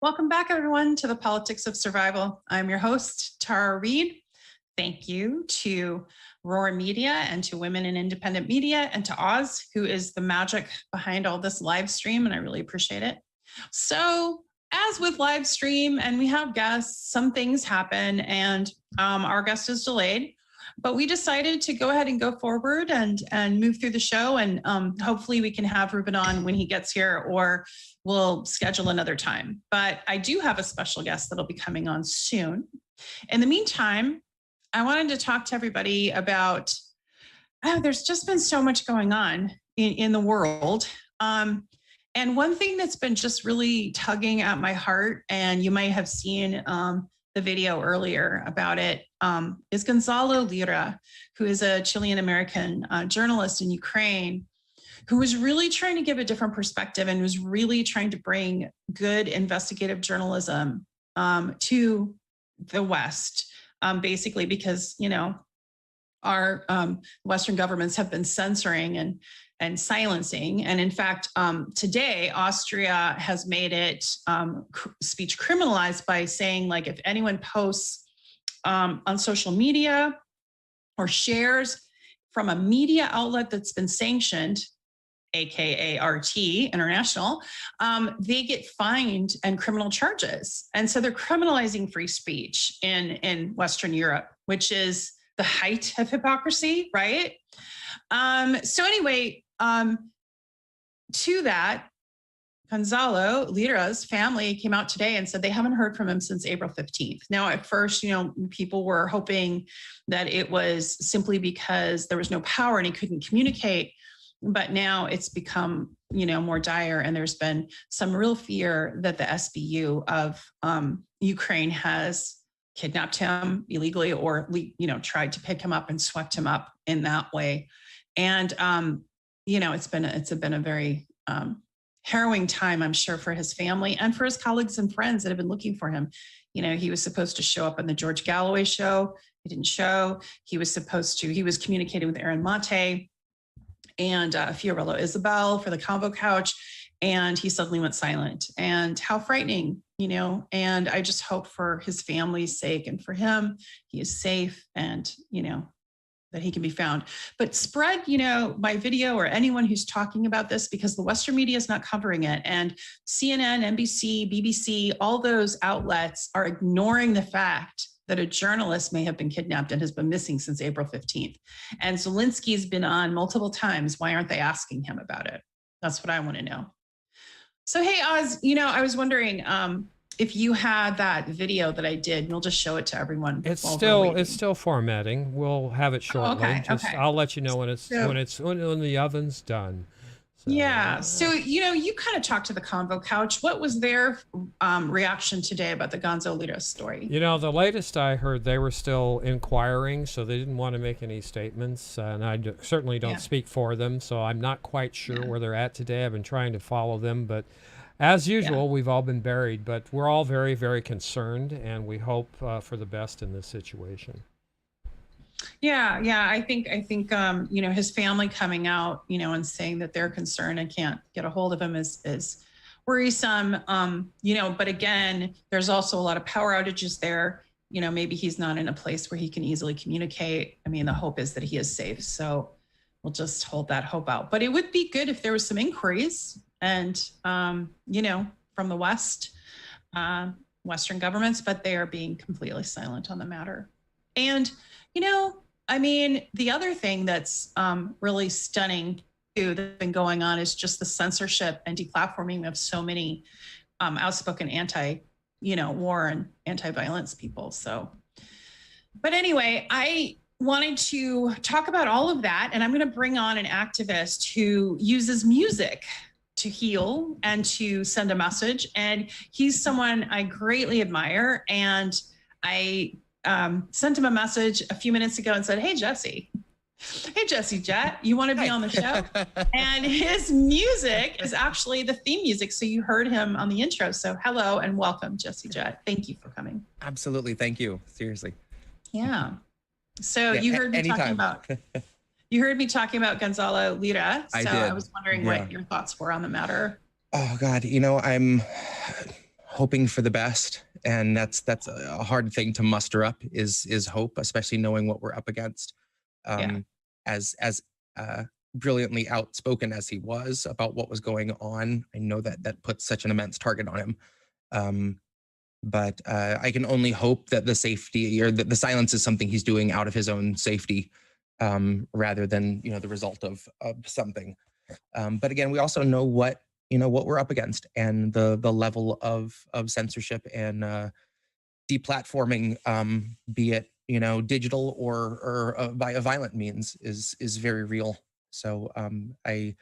Welcome back, everyone, to the Politics of Survival. I'm your host, Tara Reid. Thank you to Roar Media and to Women in Independent Media and to Oz, who is the magic behind all this live stream, and I really appreciate it. So, as with live stream, and we have guests, some things happen, and our guest is delayed. But we decided to go ahead and go forward and move through the show, and hopefully we can have Reuben on when he gets here, or we'll schedule another time. But I do have a special guest that'll be coming on soon. In the meantime, I wanted to talk to everybody about, there's just been so much going on in the world. And one thing that's been just really tugging at my heart, and you might have seen the video earlier about it, is Gonzalo Lira, who is a Chilean-American journalist in Ukraine, who was really trying to give a different perspective and was really trying to bring good investigative journalism to the West, basically because, you know, our Western governments have been censoring and silencing. And in fact, today, Austria has made it speech criminalized by saying, like, if anyone posts on social media or shares from a media outlet that's been sanctioned, AKA RT International, they get fined and criminal charges. And so they're criminalizing free speech in Western Europe, which is the height of hypocrisy, right? So anyway, to that, Gonzalo Lira's family came out today and said they haven't heard from him since April 15th. Now, at first, you know, people were hoping that it was simply because there was no power and he couldn't communicate. But now it's become, you know, more dire, and there's been some real fear that the SBU of Ukraine has kidnapped him illegally, or, you know, tried to pick him up and swept him up in that way. And you know, it's been a very harrowing time, I'm sure, for his family and for his colleagues and friends that have been looking for him. You know, he was supposed to show up on the George Galloway show. He didn't show. He was communicating with Aaron Mate and Fiorello Isabel for the Convo Couch, and he suddenly went silent. And how frightening, you know, and I just hope for his family's sake and for him, he is safe and, you know, that he can be found. But spread, you know, my video or anyone who's talking about this, because the Western media is not covering it. And CNN, NBC, BBC, all those outlets are ignoring the fact that a journalist may have been kidnapped and has been missing since April 15th. And Zelensky's been on multiple times. Why aren't they asking him about it? That's what I want to know. So, hey, Oz, you know, I was wondering if you had that video that I did, we'll just show it to everyone. It's still formatting. We'll have it shortly. Oh, okay. I'll let you know when the oven's done. So, yeah. So, you know, you kind of talked to the Convo Couch. What was their reaction today about the Gonzo Lira story? You know, the latest I heard, they were still inquiring, so they didn't want to make any statements. And I certainly don't speak for them, so I'm not quite sure where they're at today. I've been trying to follow them, but as usual, we've all been buried. But we're all very, very concerned, and we hope for the best in this situation. Yeah. I think, you know, his family coming out, you know, and saying that they're concerned and can't get a hold of him is worrisome. You know, but again, there's also a lot of power outages there. You know, maybe he's not in a place where he can easily communicate. I mean, the hope is that he is safe. So we'll just hold that hope out. But it would be good if there was some inquiries and, you know, from the West, Western governments, but they are being completely silent on the matter. And, you know, I mean, the other thing that's really stunning too that's been going on is just the censorship and deplatforming of so many outspoken war and anti-violence people. So, but anyway, I wanted to talk about all of that, and I'm going to bring on an activist who uses music to heal and to send a message. And he's someone I greatly admire, and I sent him a message a few minutes ago and said, hey, Jesse Jet, you want to be on the show? And his music is actually the theme music. So you heard him on the intro. So hello and welcome, Jesse Jet. Thank you for coming. Absolutely. Thank you. Seriously. Yeah. So you heard me talking about, Gonzalo Lira. So I was wondering what your thoughts were on the matter. Oh God, you know, I'm hoping for the best, and that's a hard thing to muster up is hope, especially knowing what we're up against. Yeah. As brilliantly outspoken as he was about what was going on, I know that puts such an immense target on him. But I can only hope that the safety or that the silence is something he's doing out of his own safety, rather than the result of something. But again, we also know what we're up against, and the level of censorship and deplatforming, be it digital or by a violent means, is very real. So I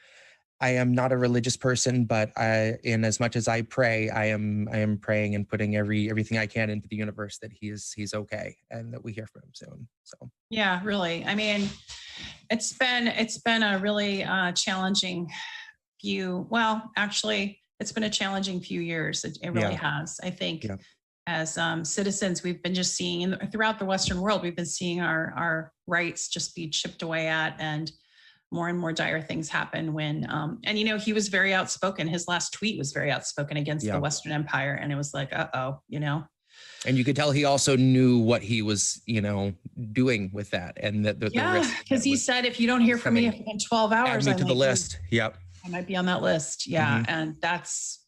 am not a religious person, but in as much as I pray, I am praying and putting everything I can into the universe that he's okay and that we hear from him soon. So Yeah, really. I mean, it's been a really challenging actually, it's been a challenging few years. It really has. I think as citizens, we've been just seeing throughout the Western world, we've been seeing our rights just be chipped away at, and more dire things happen when, and he was very outspoken. His last tweet was very outspoken against the Western Empire. And it was like, And you could tell he also knew what he was, doing with that, and that the risk. Because he said, if you don't hear from me in 12 hours, add me to the list. Yep. I might be on that list. Yeah. Mm-hmm. And that's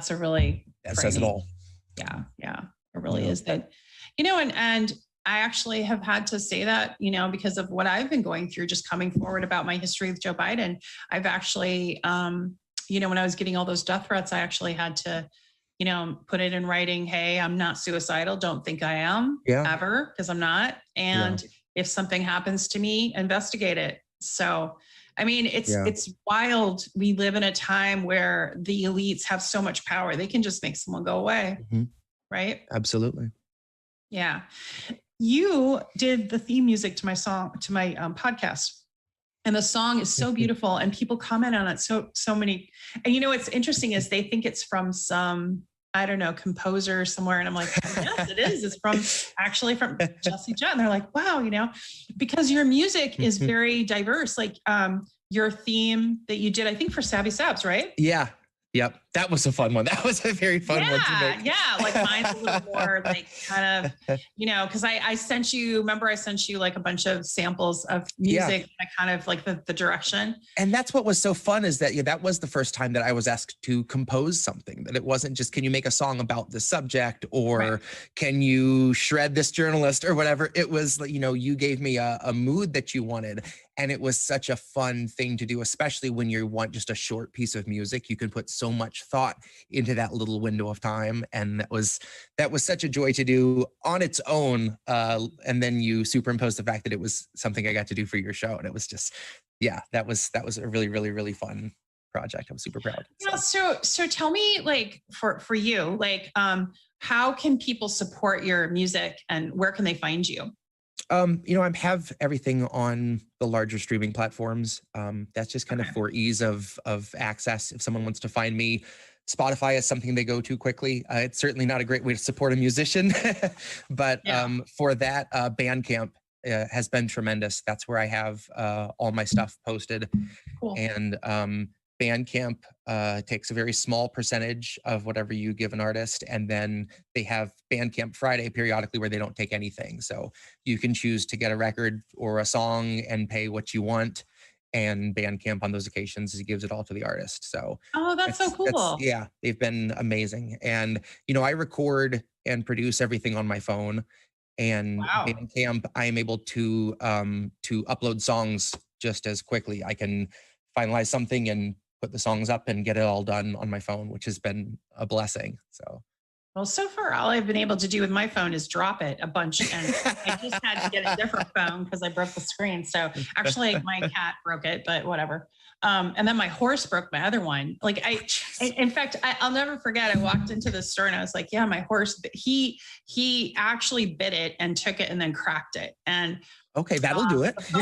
a really, that says it all. Yeah. Yeah. It really is that, and I actually have had to say that, because of what I've been going through, just coming forward about my history with Joe Biden. I've actually, when I was getting all those death threats, I actually had to, put it in writing. Hey, I'm not suicidal. Don't think I am ever, because I'm not. And if something happens to me, investigate it. So, I mean, it's wild. We live in a time where the elites have so much power. They can just make someone go away. Mm-hmm. Right? Absolutely. Yeah. You did the theme music to my podcast, and the song is so beautiful, and people comment on it. So many, and what's interesting is they think it's from some, I don't know, composer somewhere. And I'm like, yes, it is. It's actually from Jesse Jett. And they're like, wow, because your music is very diverse. Like your theme that you did, I think for Savvy Sabs, right? Yeah. Yep. That was a fun one. That was a very fun one to make. Yeah. Like mine's a little more like kind of, because I sent you like a bunch of samples of music, and I kind of like the direction. And that's what was so fun, is that that was the first time that I was asked to compose something, that it wasn't just, can you make a song about this subject, or can you shred this journalist or whatever. It was, you gave me a mood that you wanted. And it was such a fun thing to do, especially when you want just a short piece of music. You can put so much thought into that little window of time. And that was such a joy to do on its own. And then you superimpose the fact that it was something I got to do for your show. And it was just, that was a really, really, really fun project. I'm super proud. Yeah. So tell me, like, for you, like, how can people support your music, and where can they find you? I have everything on the larger streaming platforms. That's just kind of for ease of access. If someone wants to find me, Spotify is something they go to quickly. It's certainly not a great way to support a musician, but for that, Bandcamp has been tremendous. That's where I have all my stuff posted. Cool. And Bandcamp takes a very small percentage of whatever you give an artist, and then they have Bandcamp Friday periodically where they don't take anything. So you can choose to get a record or a song and pay what you want, and Bandcamp on those occasions gives it all to the artist. So that's so cool. They've been amazing. And I record and produce everything on my phone, and Bandcamp, I am able to upload songs just as quickly. I can finalize something and put the songs up and get it all done on my phone, which has been a blessing. So far, all I've been able to do with my phone is drop it a bunch. And I just had to get a different phone because I broke the screen. So actually my cat broke it, but whatever. And then my horse broke my other one. Like in fact, I'll never forget. I walked into the store and I was like, yeah, my horse, he actually bit it and took it and then cracked it. And okay, that'll do it. He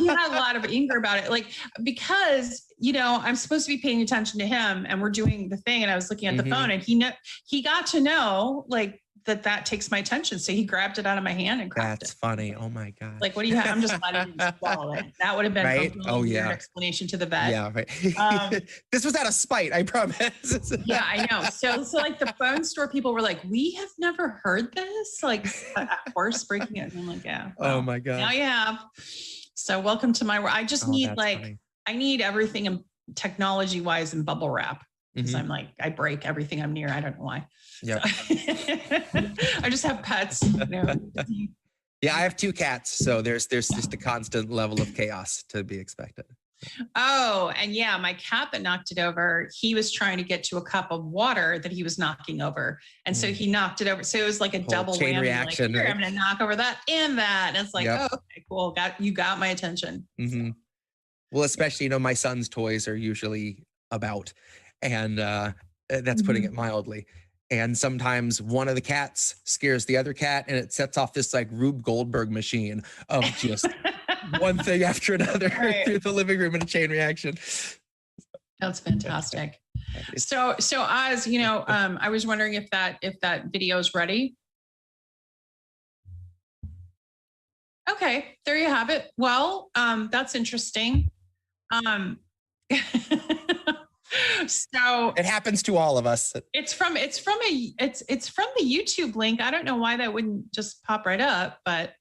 had a lot of anger about it, like, because I'm supposed to be paying attention to him, and we're doing the thing, and I was looking at the phone, and he got to know, like, that takes my attention. So he grabbed it out of my hand and cracked That's it. funny. Oh my God. Like, what do you have? I'm just letting him swallow it. That would have been Right? a really Oh, weird yeah. explanation to the vet. Yeah, right. Um, This was out of spite, I promise. Yeah, I know. So like the phone store people were like, we have never heard this, like a horse breaking it. And I'm like, yeah. Oh well, my God. Now you have. So welcome to my world. I just Oh, need that's like, funny. I need everything in technology wise in bubble wrap because Mhm. I'm like, I break everything I'm near. I don't know why. Yep. So, I just have pets. You know. Yeah, I have 2 cats, so there's just a constant level of chaos to be expected. Oh, and yeah, my cat that knocked it over, he was trying to get to a cup of water that he was knocking over. And so he knocked it over. So it was like a Whole double chain whammy. reaction, Like, right? I'm going to knock over that and that. And it's like, Yep. oh, okay, cool. You got my attention. Mm-hmm. Well, especially, my son's toys are usually about, and that's putting it mildly. And sometimes one of the cats scares the other cat, and it sets off this like Rube Goldberg machine of just one thing after another through the living room in a chain reaction. That's fantastic. So Oz, I was wondering if that video is ready. Okay, there you have it. Well, that's interesting. So it happens to all of us. It's from the YouTube link. I don't know why that wouldn't just pop right up, but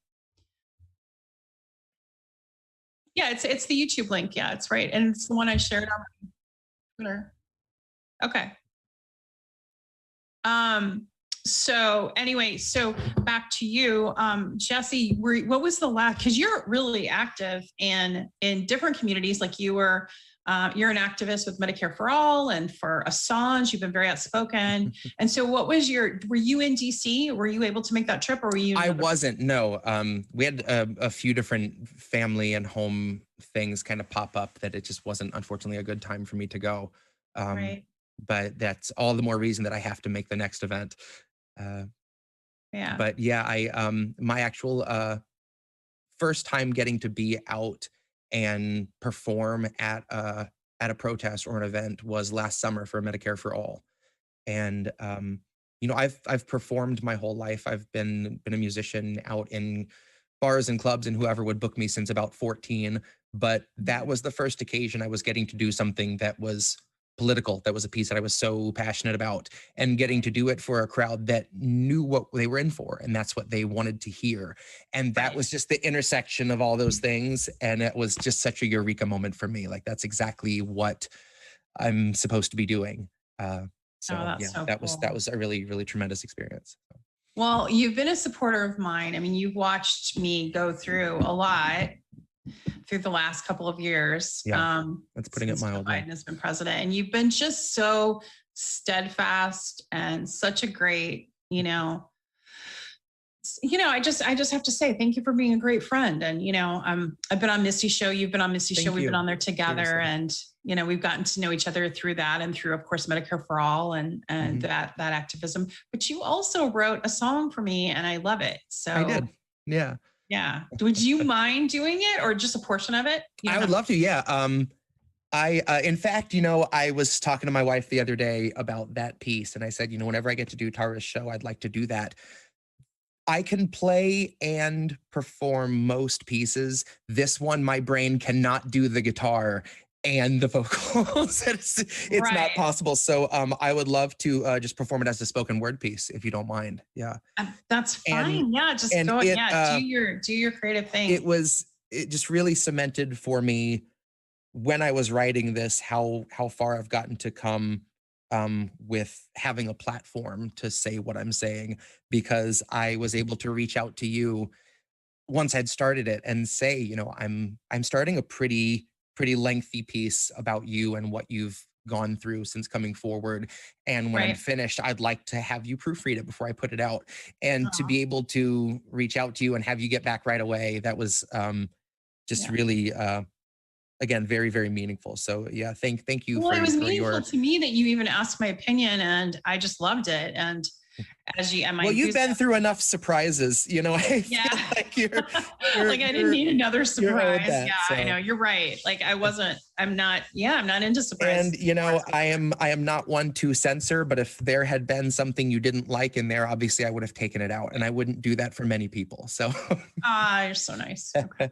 yeah, it's the YouTube link. Yeah, it's right, and it's the one I shared on Twitter. Okay. So anyway, so back to you, Jesse. What was the last? Because you're really active in different communities. Like you're an activist with Medicare for All and for Assange. You've been very outspoken. And so, what was were you in DC? Were you able to make that trip, or were you? I wasn't. No. We had a few different family and home things kind of pop up that it just wasn't, unfortunately, a good time for me to go. Right. But that's all the more reason that I have to make the next event. Yeah. But yeah, my actual first time getting to be out and perform at a protest or an event was last summer for Medicare for All. And I've performed my whole life. I've been a musician out in bars and clubs and whoever would book me since about 14. But that was the first occasion I was getting to do something that was political, that was a piece that I was so passionate about, and getting to do it for a crowd that knew what they were in for, and that's what they wanted to hear. And that was just the intersection of all those things, and it was just such a eureka moment for me. Like, that's exactly what I'm supposed to be doing. That was a really, really tremendous experience. Well, you've been a supporter of mine. I mean, you've watched me go through a lot through the last couple of years. Yeah, that's putting it mildly. Biden has been president, and you've been just so steadfast and such a great, I just have to say thank you for being a great friend. And I've been on Missy's show. You've been on Missy's show. We've been on there together, Seriously. and we've gotten to know each other through that, and through, of course, Medicare for All and that activism. But you also wrote a song for me, and I love it. So I did. Yeah. Yeah. Would you mind doing it, or just a portion of it? I would love to. Yeah. In fact, I was talking to my wife the other day about that piece, and I said, whenever I get to do Tara's show, I'd like to do that. I can play and perform most pieces. This one, my brain cannot do the guitar and the vocals. It's not possible. So I would love to just perform it as a spoken word piece, if you don't mind. Yeah. That's fine. Just go. Do your creative thing. It just really cemented for me when I was writing this, how far I've gotten to come with having a platform to say what I'm saying, because I was able to reach out to you once I'd started it and say, I'm starting a pretty lengthy piece about you and what you've gone through since coming forward. And when I'm finished, I'd like to have you proofread it before I put it out. And to be able to reach out to you and have you get back right away, that was really, again, very, very meaningful. So yeah, thank you. Well, it was meaningful to me that you even asked my opinion, and I just loved it. And as you and my Well, you've been enthusiasm. through enough surprises, you know. I Yeah. feel like you're Like I didn't need another owed surprise. that, Yeah, I so. know. You're right. Like I'm not into surprises. And you know, I am not one to censor, but if there had been something you didn't like in there, obviously I would have taken it out, and I wouldn't do that for many people. So You're so nice. Okay.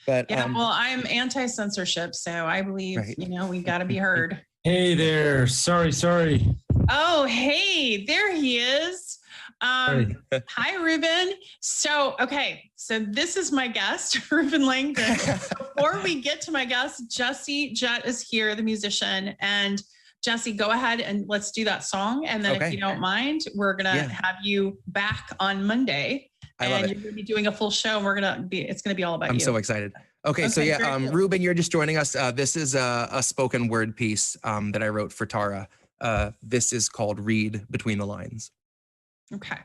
but Yeah, well, I'm anti-censorship, so I believe, Right. We got to be heard. Hey there. Sorry. Oh, hey, there he is. Sorry. Hi, Reuben. So this is my guest, Reuben Langdon. Before we get to my guest, Jesse Jett is here, the musician. And Jesse, go ahead and let's do that song. And then if you don't mind, we're going to have you back on Monday. I love it. You're going to be doing a full show, and it's going to be all about you. I'm so excited. Okay, so very cool. Reuben, you're just joining us. This is a spoken word piece that I wrote for Tara. This is called Read Between the Lines. Okay.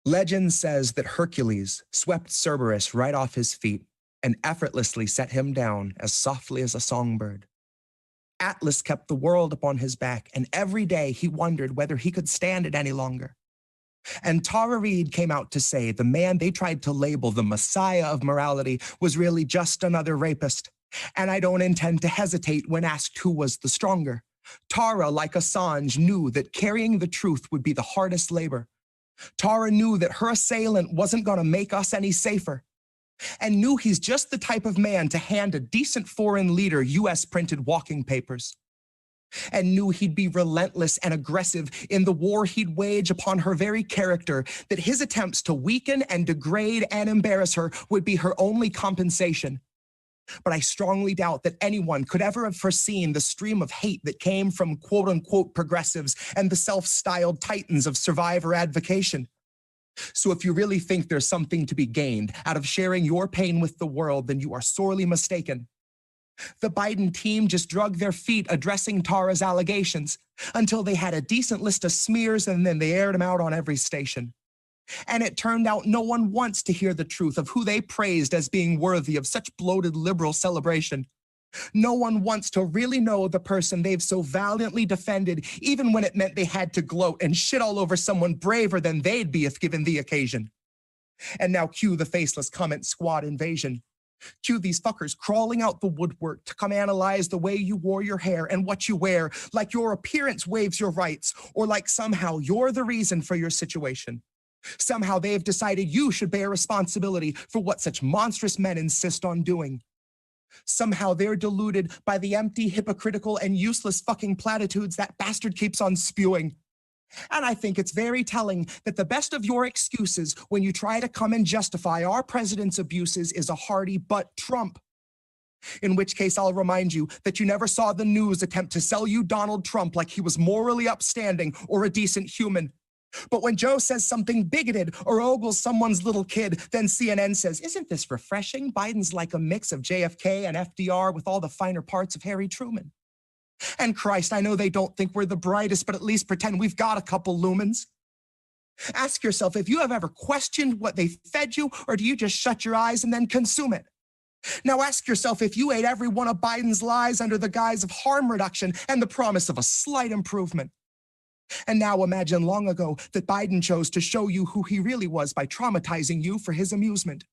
Legend says that Hercules swept Cerberus right off his feet and effortlessly set him down as softly as a songbird. Atlas kept the world upon his back, and every day he wondered whether he could stand it any longer. And Tara Reid came out to say the man they tried to label the messiah of morality was really just another rapist. And I don't intend to hesitate when asked who was the stronger. Tara, like Assange, knew that carrying the truth would be the hardest labor. Tara knew that her assailant wasn't going to make us any safer, and knew he's just the type of man to hand a decent foreign leader US-printed walking papers, and knew he'd be relentless and aggressive in the war he'd wage upon her very character, that his attempts to weaken and degrade and embarrass her would be her only compensation. But I strongly doubt that anyone could ever have foreseen the stream of hate that came from quote-unquote progressives and the self-styled titans of survivor advocation. So if you really think there's something to be gained out of sharing your pain with the world, then you are sorely mistaken. The Biden team just dragged their feet addressing Tara's allegations until they had a decent list of smears, and then they aired them out on every station. And it turned out no one wants to hear the truth of who they praised as being worthy of such bloated liberal celebration. No one wants to really know the person they've so valiantly defended, even when it meant they had to gloat and shit all over someone braver than they'd be if given the occasion. And now cue the faceless comment squad invasion. Cue these fuckers crawling out the woodwork to come analyze the way you wore your hair and what you wear, like your appearance waives your rights, or like somehow you're the reason for your situation. Somehow they've decided you should bear responsibility for what such monstrous men insist on doing. Somehow they're deluded by the empty, hypocritical, and useless fucking platitudes that bastard keeps on spewing. And I think it's very telling that the best of your excuses when you try to come and justify our president's abuses is a hearty "but Trump." In which case, I'll remind you that you never saw the news attempt to sell you Donald Trump like he was morally upstanding or a decent human. But when Joe says something bigoted or ogles someone's little kid, then CNN says, "Isn't this refreshing? Biden's like a mix of JFK and FDR with all the finer parts of Harry Truman." And Christ, I know they don't think we're the brightest, but at least pretend we've got a couple lumens. Ask yourself if you have ever questioned what they fed you, or do you just shut your eyes and then consume it? Now ask yourself if you ate every one of Biden's lies under the guise of harm reduction and the promise of a slight improvement. And now imagine long ago that Biden chose to show you who he really was by traumatizing you for his amusement.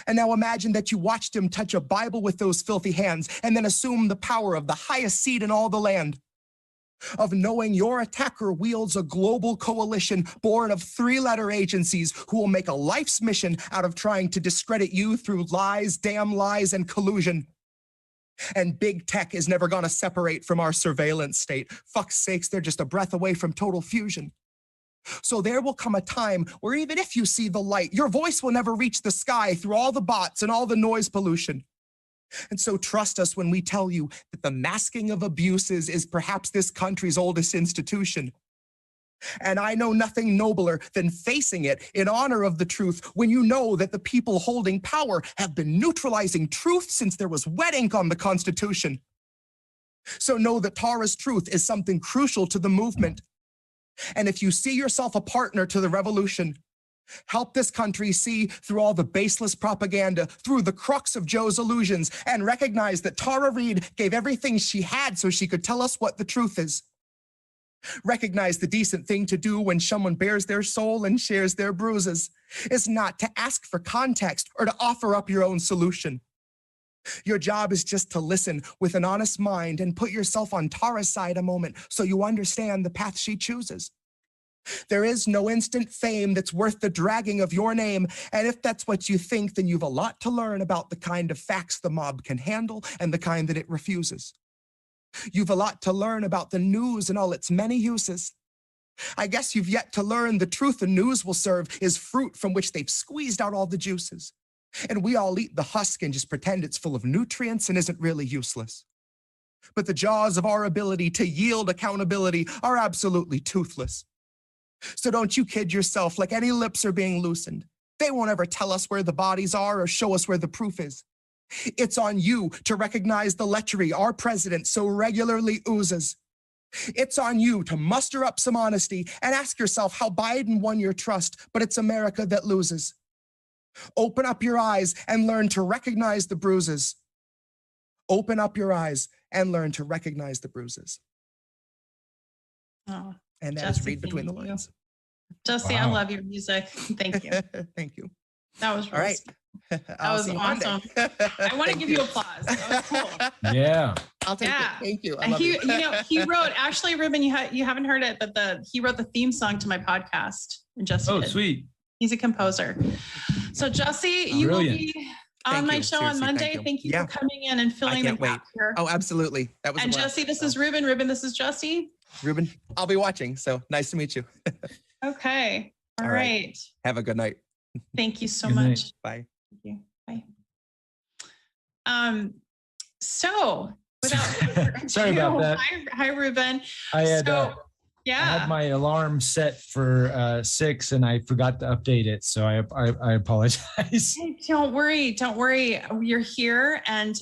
And now imagine that you watched him touch a Bible with those filthy hands and then assume the power of the highest seat in all the land. Of knowing your attacker wields a global coalition born of three-letter agencies who will make a life's mission out of trying to discredit you through lies, damn lies, and collusion. And big tech is never gonna separate from our surveillance state. Fuck's sakes, they're just a breath away from total fusion. So there will come a time where even if you see the light, your voice will never reach the sky through all the bots and all the noise pollution. And so trust us when we tell you that the masking of abuses is perhaps this country's oldest institution. And I know nothing nobler than facing it in honor of the truth when you know that the people holding power have been neutralizing truth since there was wet ink on the Constitution. So know that Tara's truth is something crucial to the movement. And if you see yourself a partner to the revolution, help this country see through all the baseless propaganda, through the crux of Joe's illusions, and recognize that Tara Reid gave everything she had so she could tell us what the truth is. Recognize the decent thing to do when someone bears their soul and shares their bruises is not to ask for context or to offer up your own solution. Your job is just to listen with an honest mind and put yourself on Tara's side a moment so you understand the path she chooses. There is no instant fame that's worth the dragging of your name, and if that's what you think, then you've a lot to learn about the kind of facts the mob can handle and the kind that it refuses. You've a lot to learn about the news and all its many uses. I guess you've yet to learn the truth the news will serve is fruit from which they've squeezed out all the juices. And we all eat the husk and just pretend it's full of nutrients and isn't really useless. But the jaws of our ability to yield accountability are absolutely toothless. So don't you kid yourself like any lips are being loosened. They won't ever tell us where the bodies are or show us where the proof is. It's on you to recognize the lechery our president so regularly oozes. It's on you to muster up some honesty and ask yourself how Biden won your trust, but it's America that loses. Open up your eyes and learn to recognize the bruises. Open up your eyes and learn to recognize the bruises. Oh, And that Jesse, is read between the thank you. lines. Jesse, I Wow. love your music. Thank you. Thank you. That was All really right. sweet. I'll was see you Monday. awesome. I want to Thank give you applause. That was cool. Yeah. I'll take Yeah. it. Thank you. I And love he, you. you know, he wrote, actually, Reuben, you haven't heard it, but he wrote the theme song to my podcast. And Jesse Oh, did. sweet. He's a composer. So Jesse, you will Brilliant. be on Thank my you. show Seriously, on Monday. thank you. Thank you Yeah. for coming in and filling the can't wait. gap here. Oh, absolutely. That was a And blast. Jesse, this So, is Reuben. Reuben, this is Jesse. Reuben. I'll be watching. So nice to meet you. Okay. All All right. right. Have a good night. Thank you so Good night. much. Bye. Thank you. Bye. So without further Sorry about ado, that. Hi, Reuben. I had So, I had yeah. my alarm set for 6 and I forgot to update it. So I apologize. Hey, don't worry. Don't worry. You're here and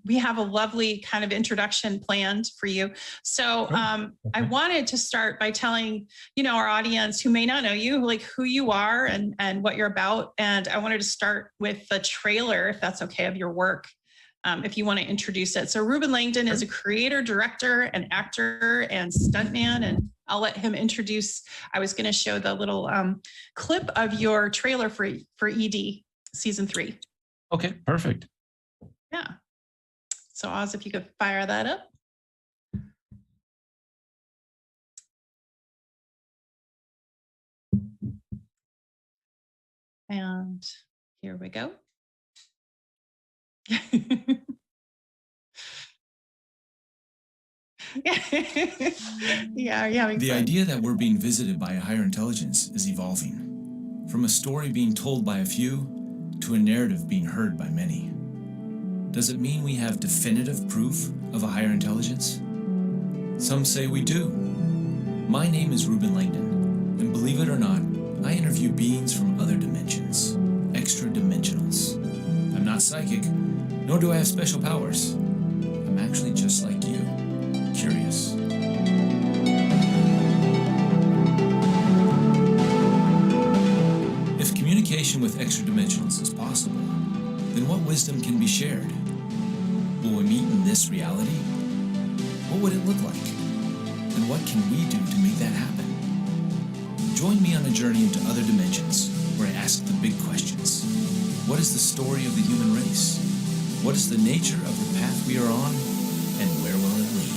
we have a lovely kind of introduction planned for you. So I wanted to start by telling, our audience who may not know you, like who you are and what you're about. And I wanted to start with the trailer, if that's okay, of your work. If you want to introduce it. So Reuben Langdon is a creator, director, and actor and stuntman, and I'll let him introduce. I was going to show the little clip of your trailer for ED season 3. Okay, perfect. Yeah. So Oz, if you could fire that up. And here we go. Yeah, are you having The fun? idea that we're being visited by a higher intelligence is evolving. From a story being told by a few to a narrative being heard by many. Does it mean we have definitive proof of a higher intelligence? Some say we do. My name is Reuben Langdon, and believe it or not, I interview beings from other dimensions, extra dimensionals. I'm not psychic, nor do I have special powers. I'm actually just like you, curious. If communication with extra dimensionals is possible, then what wisdom can be shared? Will we meet in this reality? What would it look like? And what can we do to make that happen? Join me on a journey into other dimensions where I ask the big questions. What is the story of the human race? What is the nature of the path we are on? And where will it lead?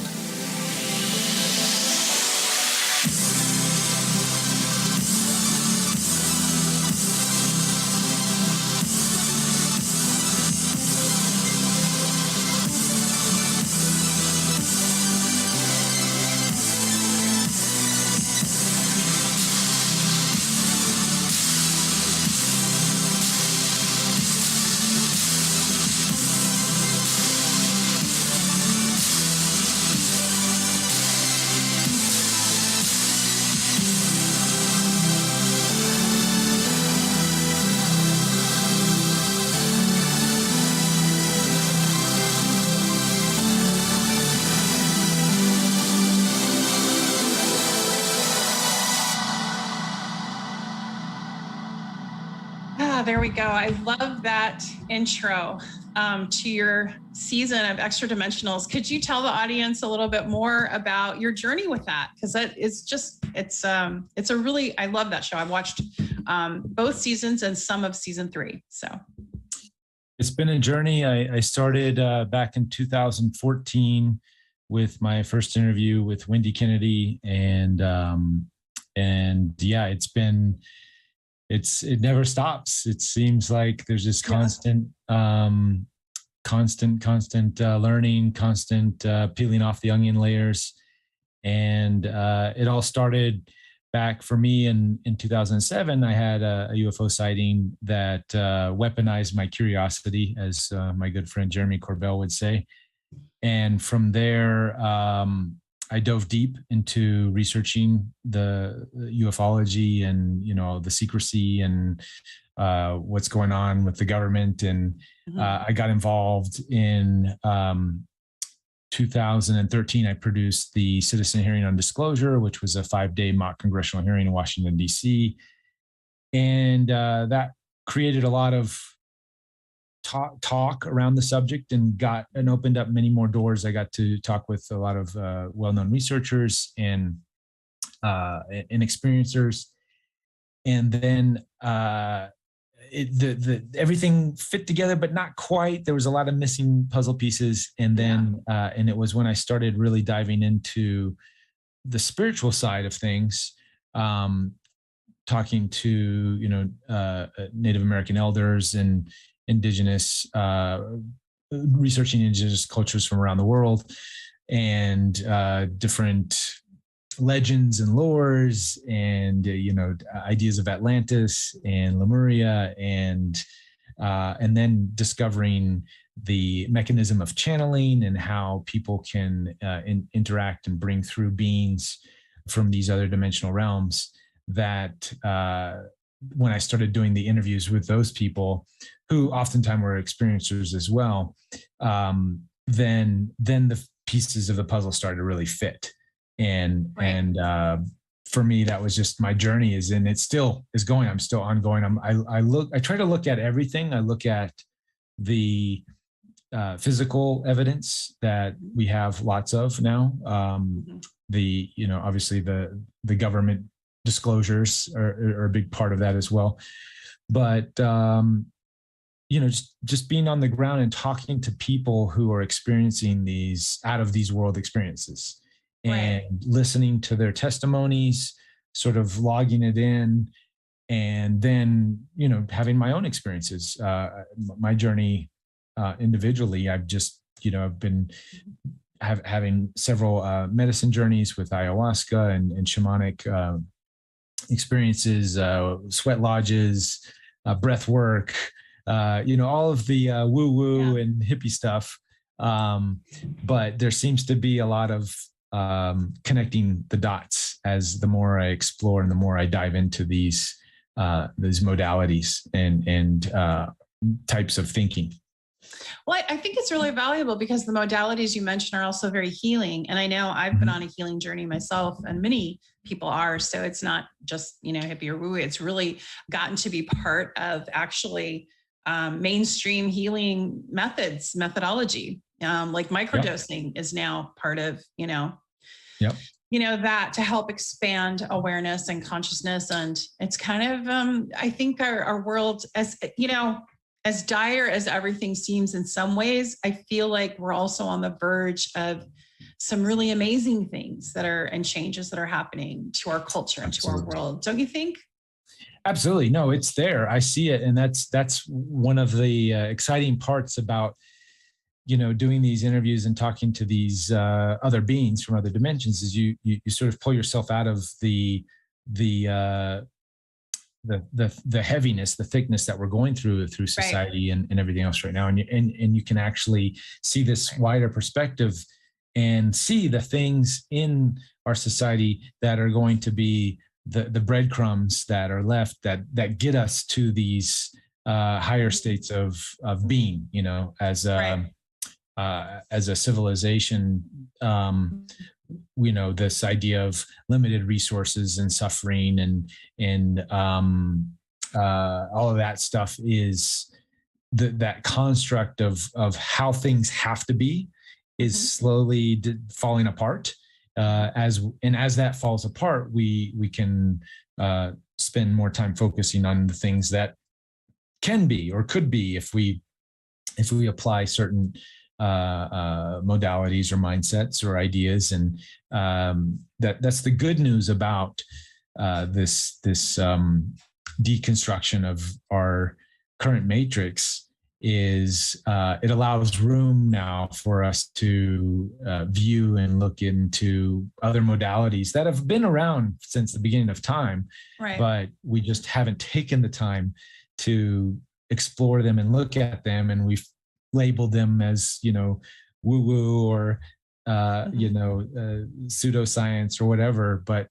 Ah, there we go. I love that intro. to your season of Extra Dimensionals. Could you tell the audience a little bit more about your journey with that? Because that is just, it's a really, I love that show. I watched both seasons and some of season 3. So it's been a journey. I started back in 2014 with my first interview with Wendy Kennedy, and yeah, it never stops. It seems like there's this constant learning, constant peeling off the onion layers. And it all started back for me in 2007. I had a UFO sighting that weaponized my curiosity, as my good friend Jeremy Corbell would say. And from there, I dove deep into researching the ufology and, the secrecy and what's going on with the government. And I got involved in 2013. I produced the Citizen Hearing on Disclosure, which was a 5-day mock congressional hearing in Washington, D.C. And that created a lot of talk around the subject and opened up many more doors. I got to talk with a lot of well-known researchers and experiencers, and then everything fit together, but not quite. There was a lot of missing puzzle pieces, and then and it was when I started really diving into the spiritual side of things, talking to Native American elders and indigenous, researching indigenous cultures from around the world, and different legends and lores, and ideas of Atlantis and Lemuria, and then discovering the mechanism of channeling and how people can interact and bring through beings from these other dimensional realms. That when I started doing the interviews with those people, who oftentimes were experiencers as well, then the pieces of the puzzle started to really fit. And for me, that was just my journey and it still is going. I'm still ongoing. I try to look at everything. I look at the physical evidence that we have lots of now. Obviously the government disclosures are a big part of that as well. But just being on the ground and talking to people who are experiencing these out of these world experiences, and listening to their testimonies, sort of logging it in, and then, having my own experiences, my journey individually. I've just, I've been having several medicine journeys with ayahuasca and shamanic experiences, sweat lodges, breath work, all of the woo-woo and hippie stuff. But there seems to be a lot of connecting the dots as the more I explore and the more I dive into these modalities and types of thinking. Well, I think it's really valuable because the modalities you mentioned are also very healing. And I know I've been on a healing journey myself, and many people are. So it's not just, hippie or woo. It's really gotten to be part of actually mainstream healing methodology. Like microdosing is now part of, that to help expand awareness and consciousness. And it's kind of, I think our world, as dire as everything seems in some ways, I feel like we're also on the verge of some really amazing things and changes that are happening to our culture and to our world. Don't you think? Absolutely. No, it's there. I see it. And that's one of the exciting parts about, doing these interviews and talking to these other beings from other dimensions, is you sort of pull yourself out of the heaviness, the thickness that we're going through society and everything else right now. And you can actually see this wider perspective and see the things in our society that are going to be the breadcrumbs that are left that get us to these higher states of being, as a civilization. This idea of limited resources and suffering and all of that stuff is that construct of how things have to be is slowly falling apart. As that falls apart, we can spend more time focusing on the things that can be or could be if we apply certain modalities or mindsets or ideas. And that's the good news about this deconstruction of our current matrix is it allows room now for us to view and look into other modalities that have been around since the beginning of time, Right. but we just haven't taken the time to explore them and look at them, and we've labeled them as, you know, woo-woo or pseudoscience or whatever. But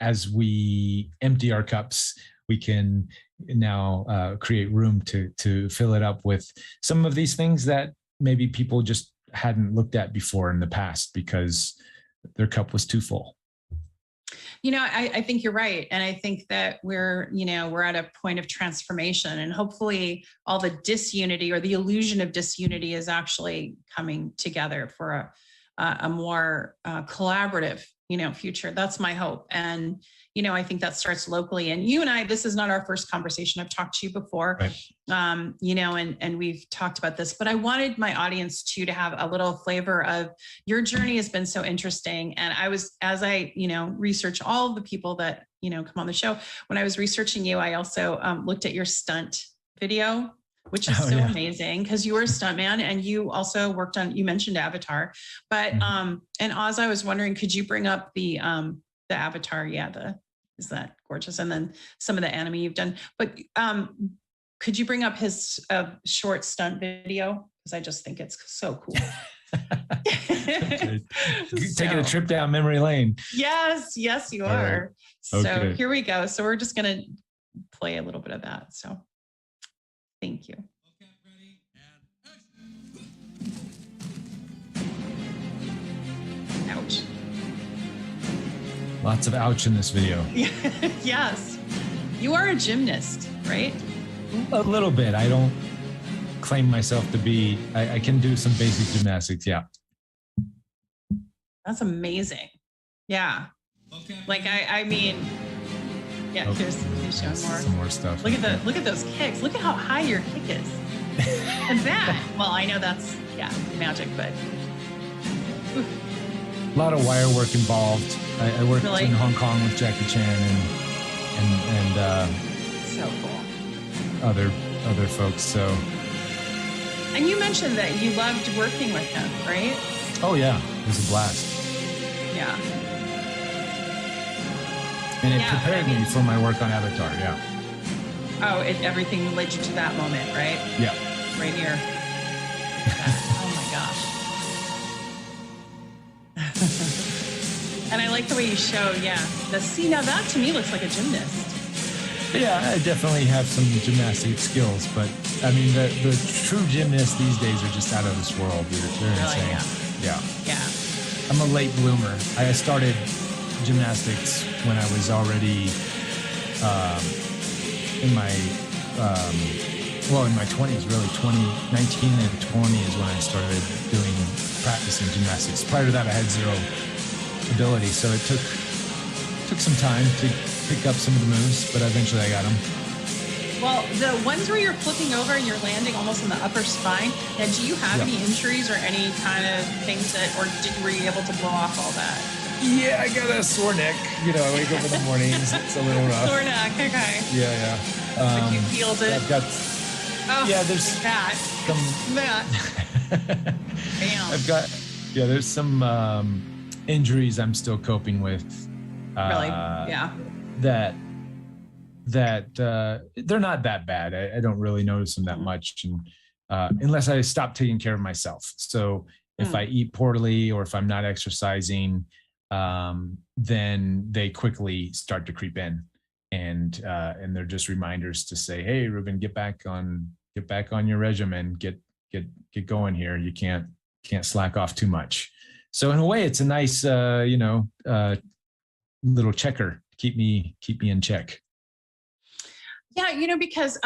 as we empty our cups, we can now create room to fill it up with some of these things that maybe people just hadn't looked at before in the past because their cup was too full. You know, I think you're right. And I think that we're at a point of transformation, and hopefully all the disunity or the illusion of disunity is actually coming together for a more collaborative, future. That's my hope. And, I think that starts locally. And you and I, this is not our first conversation. I've talked to you before, right. And we've talked about this, but I wanted my audience to have a little flavor of your journey has been so interesting. And as I research all of the people that, come on the show, when I was researching you, I also looked at your stunt video, which is amazing because you were a stuntman and you also worked on, you mentioned Avatar, but, and Oz, I was wondering, could you bring up the Avatar? Yeah. Is that gorgeous? And then some of the anime you've done, but, could you bring up his short stunt video? Because I just think it's so cool. Taking a trip down memory lane. Yes, you are. Right. So here we go. So we're just going to play a little bit of that. So thank you. Okay, ready, and action. Ouch. Lots of ouch in this video. Yes. You are a gymnast, right? A little bit. I don't claim myself to be. I can do some basic gymnastics. Yeah. That's amazing. Yeah. Okay. Like I mean, yeah. Oh, Here's showing more. Some more stuff. Look at those kicks. Look at how high your kick is. And that. Well, I know that's magic, but. Oof. A lot of wire work involved. I worked Really? in Hong Kong with Jackie Chan and So cool. other folks. So. And you mentioned that you loved working with him, right? Oh yeah, it was a blast. Yeah. And it prepared me for my work on Avatar. Yeah. Oh, everything led you to that moment, right? Yeah. Right here. Oh my gosh. And I like the way you show, now that to me looks like a gymnast. Yeah, I definitely have some gymnastic skills, but I mean, the true gymnasts these days are just out of this world. They're insane. Yeah. I'm a late bloomer. I started gymnastics when I was already in my 20s, really. 19 and 20 is when I started practicing gymnastics. Prior to that, I had zero ability, so it took some time to pick up some of the moves, but eventually I got them. Well, the ones where you're flipping over and you're landing almost in the upper spine, now do you have any injuries or any kind of things were you able to blow off all that? Yeah, I got a sore neck. I wake up in the mornings, it's a little rough. Sore neck, okay. Yeah. But you healed it. I've got, there's that. some... That. Bam. I've got, there's some injuries I'm still coping with. Really? Yeah. That they're not that bad. I don't really notice them that much, and unless I stop taking care of myself. So if I eat poorly or if I'm not exercising, then they quickly start to creep in, and they're just reminders to say, "Hey, Reuben, get back on your regimen. Get going here. You can't slack off too much." So in a way, it's a nice, little checker to keep me in check. Yeah, because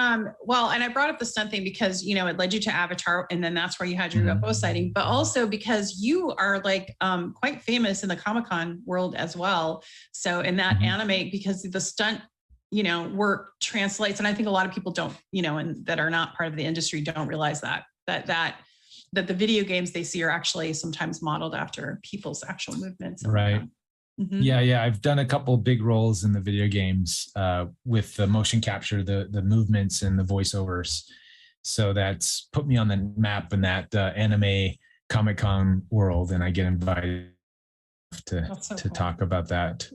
well, and I brought up the stunt thing because it led you to Avatar, and then that's where you had your UFO sighting, but also because you are like quite famous in the Comic-Con world as well. So in that anime, because the stunt work translates, and I think a lot of people don't, and that are not part of the industry don't realize that the video games they see are actually sometimes modeled after people's actual movements. Right. Yeah. I've done a couple big roles in the video games with the motion capture, the movements and the voiceovers. So that's put me on the map in that anime Comic-Con world, and I get invited to talk about that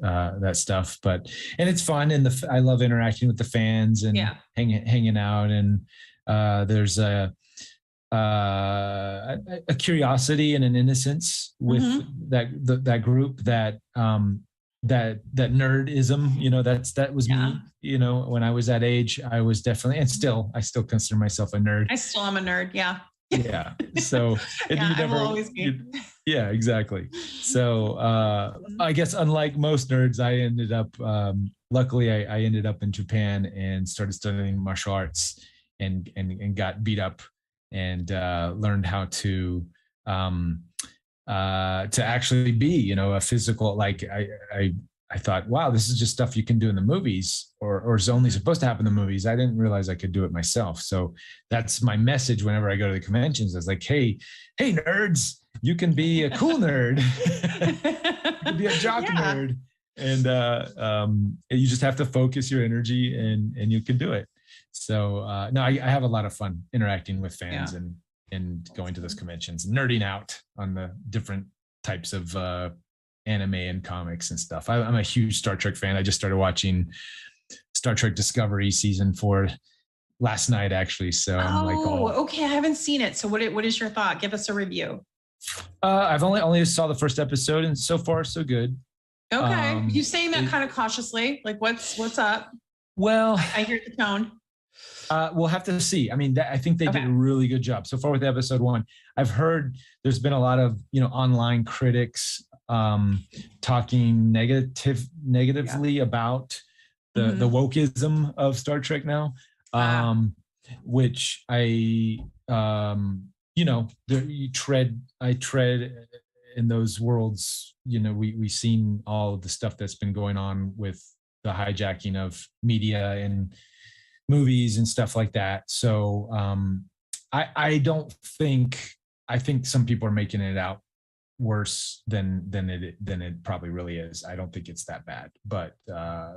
stuff. But it's fun, and I love interacting with the fans and hanging out. And there's a curiosity and an innocence with that group that nerdism, that was me, when I was that age. I was definitely, and I still consider myself a nerd. I still am a nerd. Yeah. So I will always be. Yeah, exactly. So I guess unlike most nerds, I ended up luckily I ended up in Japan and started studying martial arts and got beat up and learned how to actually be, a physical, like I thought, wow, this is just stuff you can do in the movies or is only supposed to happen in the movies. I didn't realize I could do it myself. So that's my message whenever I go to the conventions. It's like, hey, nerds, you can be a cool nerd. You can be a jock nerd. And you just have to focus your energy and you can do it. So no, I have a lot of fun interacting with fans and going to those conventions, nerding out on the different types of anime and comics and stuff. I'm a huge Star Trek fan. I just started watching Star Trek Discovery season 4 last night, actually. So I'm like, okay, I haven't seen it. So what is your thought? Give us a review. I've only saw the first episode, and so far so good. Okay, you saying that kind of cautiously, like what's up? Well, I hear the tone. We'll have to see. I mean, I think they did a really good job so far with episode 1. I've heard there's been a lot of online critics talking negatively about the wokeism of Star Trek now, which I I tread in those worlds. We've seen all of the stuff that's been going on with the hijacking of media and movies and stuff like that. So I think some people are making it out worse than it probably really is. I don't think it's that bad, but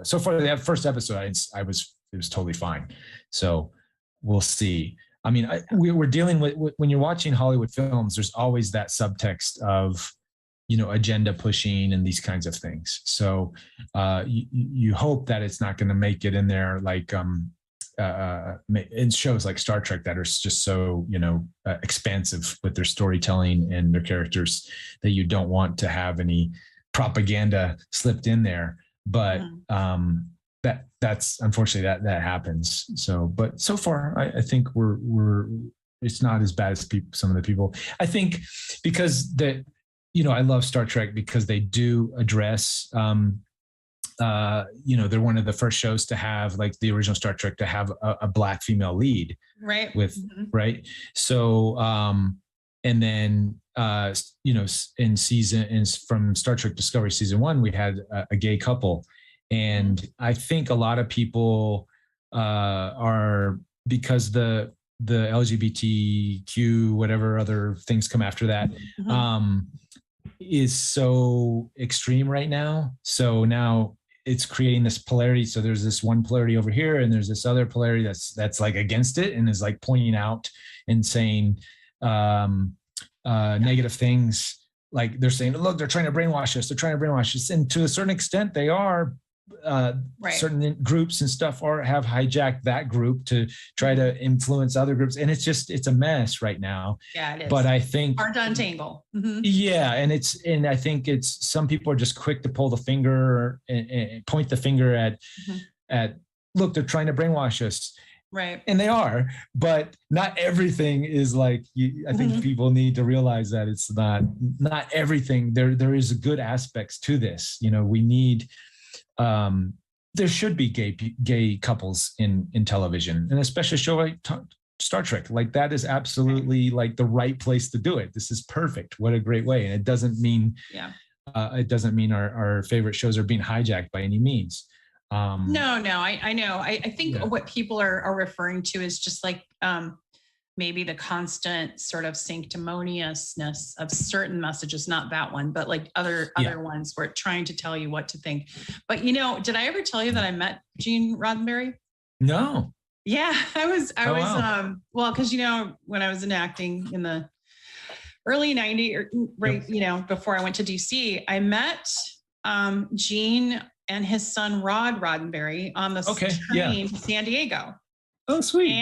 so far the first episode it was totally fine. So we'll see. I mean, we're dealing with, when you're watching Hollywood films, there's always that subtext of agenda pushing and these kinds of things. So you hope that it's not going to make it in there like in shows like Star Trek that are just so expansive with their storytelling and their characters that you don't want to have any propaganda slipped in there. But that's unfortunately that happens. So, but so far I think we're it's not as bad as some of the people. I think because I love Star Trek because they do address they're one of the first shows to have, like the original Star Trek, to have a Black female lead, right? Right. So, and then, from Star Trek Discovery season 1, we had a gay couple. And I think a lot of people are, because the LGBTQ, whatever other things come after that, is so extreme right now. So now it's creating this polarity. So there's this one polarity over here, and there's this other polarity that's like against it and is like pointing out and saying negative things. Like they're saying, look, they're trying to brainwash us. They're trying to brainwash us. And to a certain extent, they are. Certain groups and stuff have hijacked that group to try to influence other groups, and it's a mess right now. Yeah, it is. But I think hard to untangle. Yeah, and I think it's, some people are just quick to pull the finger and point the finger at look, they're trying to brainwash us. Right. And they are, but not everything is like, I think people need to realize that it's not everything. There is good aspects to this. We need there should be gay couples in television, and especially a show like Star Trek. Like that is absolutely like the right place to do it. This is perfect. What a great way. And it doesn't mean our favorite shows are being hijacked by any means. No, I know. I think what people are referring to is just like maybe the constant sort of sanctimoniousness of certain messages, not that one, but like other ones where trying to tell you what to think. But did I ever tell you that I met Gene Roddenberry? No. Yeah, I was, wow. Well, because, when I was in acting in the early 90s, before I went to DC, I met Gene and his son, Rod Roddenberry, on the train to San Diego. Oh, sweet.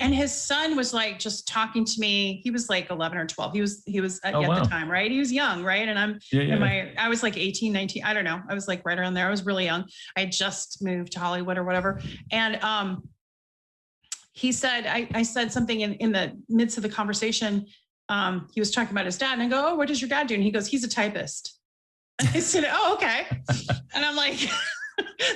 And his son was like just talking to me. He was like 11 or 12. He was at the time, right? He was young, right? And I was like 18, 19. I don't know. I was like right around there. I was really young. I had just moved to Hollywood or whatever. And he said, I said something in the midst of the conversation. He was talking about his dad, and I go, "Oh, what does your dad do?" And he goes, "He's a typist." And I said, "Oh, okay." And I'm like,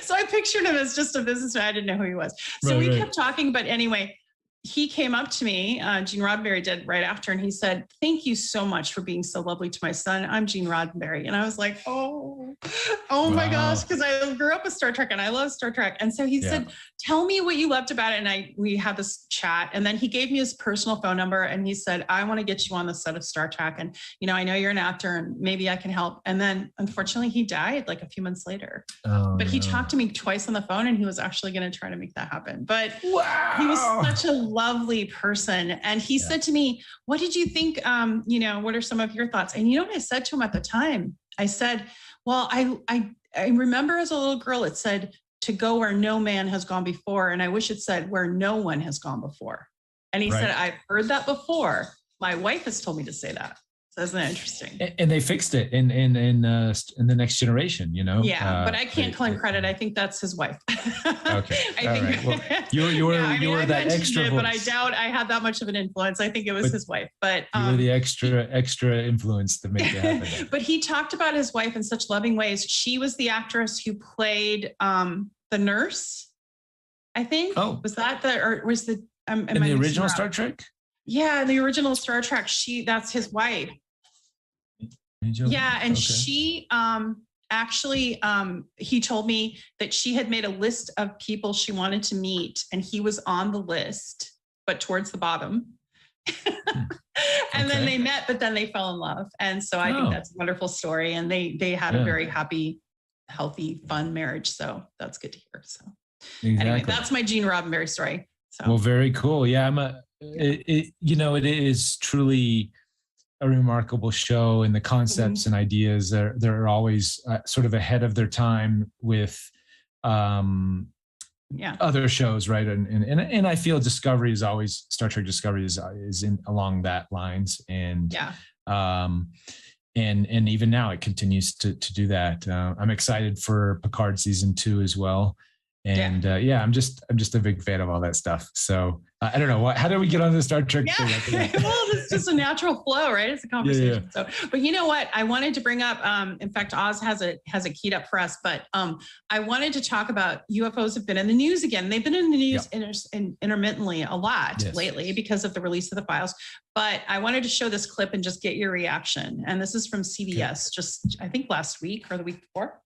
so I pictured him as just a businessman. I didn't know who he was. So we kept talking, but anyway, he came up to me, Gene Roddenberry did right after, and he said, "Thank you so much for being so lovely to my son. I'm Gene Roddenberry." And I was like, oh my gosh, because I grew up with Star Trek and I love Star Trek. And so he said, "Tell me what you loved about it." And we had this chat, and then he gave me his personal phone number, and he said, "I want to get you on the set of Star Trek. And, I know you're an actor and maybe I can help." And then unfortunately he died like a few months later, but he talked to me twice on the phone, and he was actually going to try to make that happen. But he was such a lovely person. And he said to me, "What did you think? What are some of your thoughts?" And what I said to him at the time? I said, "Well, I remember as a little girl, it said to go where no man has gone before. And I wish it said where no one has gone before." And he said, "I've heard that before. My wife has told me to say that." So isn't that interesting? And they fixed it in the Next Generation, Yeah, but I can't claim credit. I think that's his wife. Okay. Right. Well, you were that extra voice. But I doubt I had that much of an influence. I think it was his wife. But you were the extra influence to make it happen. But he talked about his wife in such loving ways. She was the actress who played the nurse, I think. Oh, was that in the original Star Trek? Yeah, in the original Star Trek, that's his wife. Yeah, and she actually, he told me that she had made a list of people she wanted to meet, and he was on the list, but towards the bottom. And then they met, but then they fell in love. And so I think that's a wonderful story. And they had a very happy, healthy, fun marriage. So that's good to hear. So anyway, that's my Gene Roddenberry story. So. Well, very cool. Yeah, it is truly a remarkable show, and the concepts and ideas they're always sort of ahead of their time with other shows, right? And I feel Discovery is always Star Trek Discovery is in along that lines, and and even now it continues to do that. I'm excited for Picard season 2 as well. And I'm just a big fan of all that stuff. So I don't know how did we get on the Star Trek thing? Well, it's just a natural flow, right? It's a conversation. So, but you know what? I wanted to bring up. In fact, Oz has it keyed up for us. But I wanted to talk about UFOs have been in the news again. They've been in the news intermittently a lot lately because of the release of the files. But I wanted to show this clip and just get your reaction. And this is from CBS, just I think last week or the week before.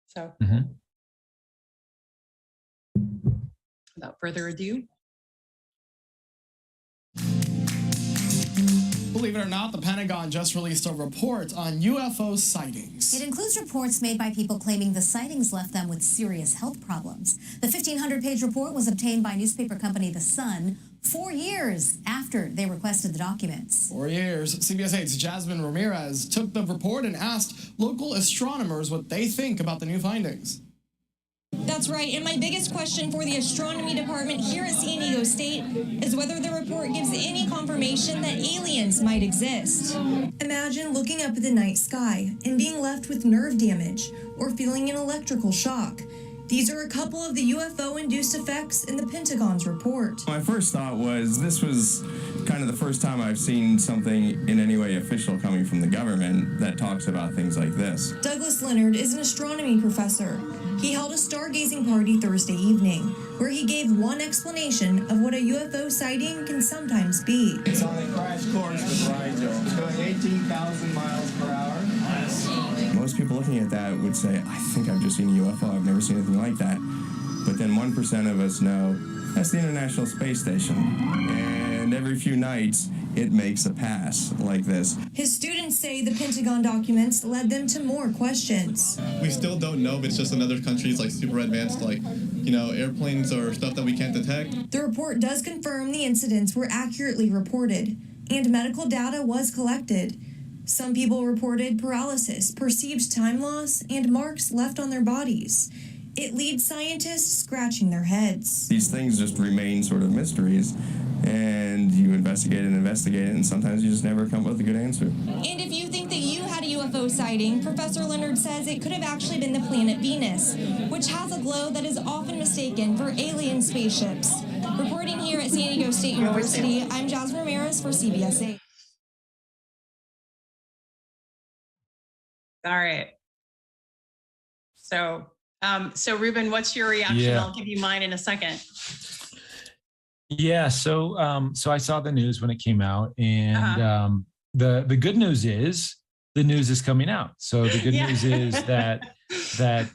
So. Without further ado. Believe it or not, the Pentagon just released a report on UFO sightings. It includes reports made by people claiming the sightings left them with serious health problems. The 1,500-page report was obtained by newspaper company The Sun 4 years after they requested the documents. 4 years. CBS 8's Jasmine Ramirez took the report and asked local astronomers what they think about the new findings. That's right, and my biggest question for the astronomy department here at San Diego State is whether the report gives any confirmation that aliens might exist. Imagine looking up at the night sky and being left with nerve damage or feeling an electrical shock. These are a couple of the UFO-induced effects in the Pentagon's report. My first thought was this was kind of the first time I've seen something in any way official coming from the government that talks about things like this. Douglas Leonard is an astronomy professor. He held a stargazing party Thursday evening, where he gave one explanation of what a UFO sighting can sometimes be. It's on a crash course with Rigel. It's going 18,000 miles per hour. Most people looking at that would say, I think I've just seen a UFO. I've never seen anything like that. But then 1% of us know that's the International Space Station. And every few nights, it makes a pass like this. His students say the Pentagon documents led them to more questions. We still don't know if it's just another country's like super advanced, like, airplanes or stuff that we can't detect. The report does confirm the incidents were accurately reported, and medical data was collected. Some people reported paralysis, perceived time loss, and marks left on their bodies. It leads scientists scratching their heads. These things just remain sort of mysteries, and you investigate it, and sometimes you just never come up with a good answer. And if you think that you had a UFO sighting, Professor Leonard says it could have actually been the planet Venus, which has a glow that is often mistaken for alien spaceships. Reporting here at San Diego State University, I'm Jasmine Ramirez for CBS 8. All right. So Reuben, what's your reaction? Yeah. I'll give you mine in a second. Yeah. So I saw the news when it came out, and the good news is the news is coming out. So the good news is that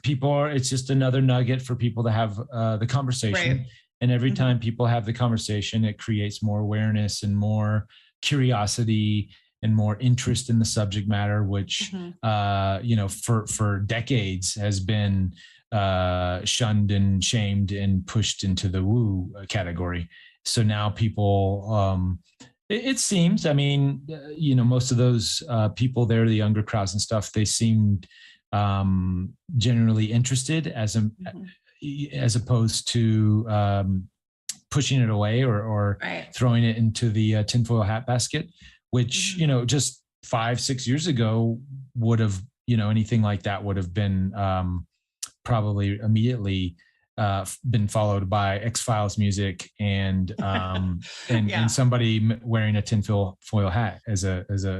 people are. It's just another nugget for people to have the conversation. Right. And every time people have the conversation, it creates more awareness and more curiosity and more interest in the subject matter, which for decades has been shunned and shamed and pushed into the woo category. So now people, it seems, most of those people there, the younger crowds and stuff, they seemed generally interested as opposed to pushing it away or throwing it into the tinfoil hat basket, which, just 5-6 years ago would have, anything like that would have been probably immediately been followed by X-Files music and somebody wearing a tinfoil hat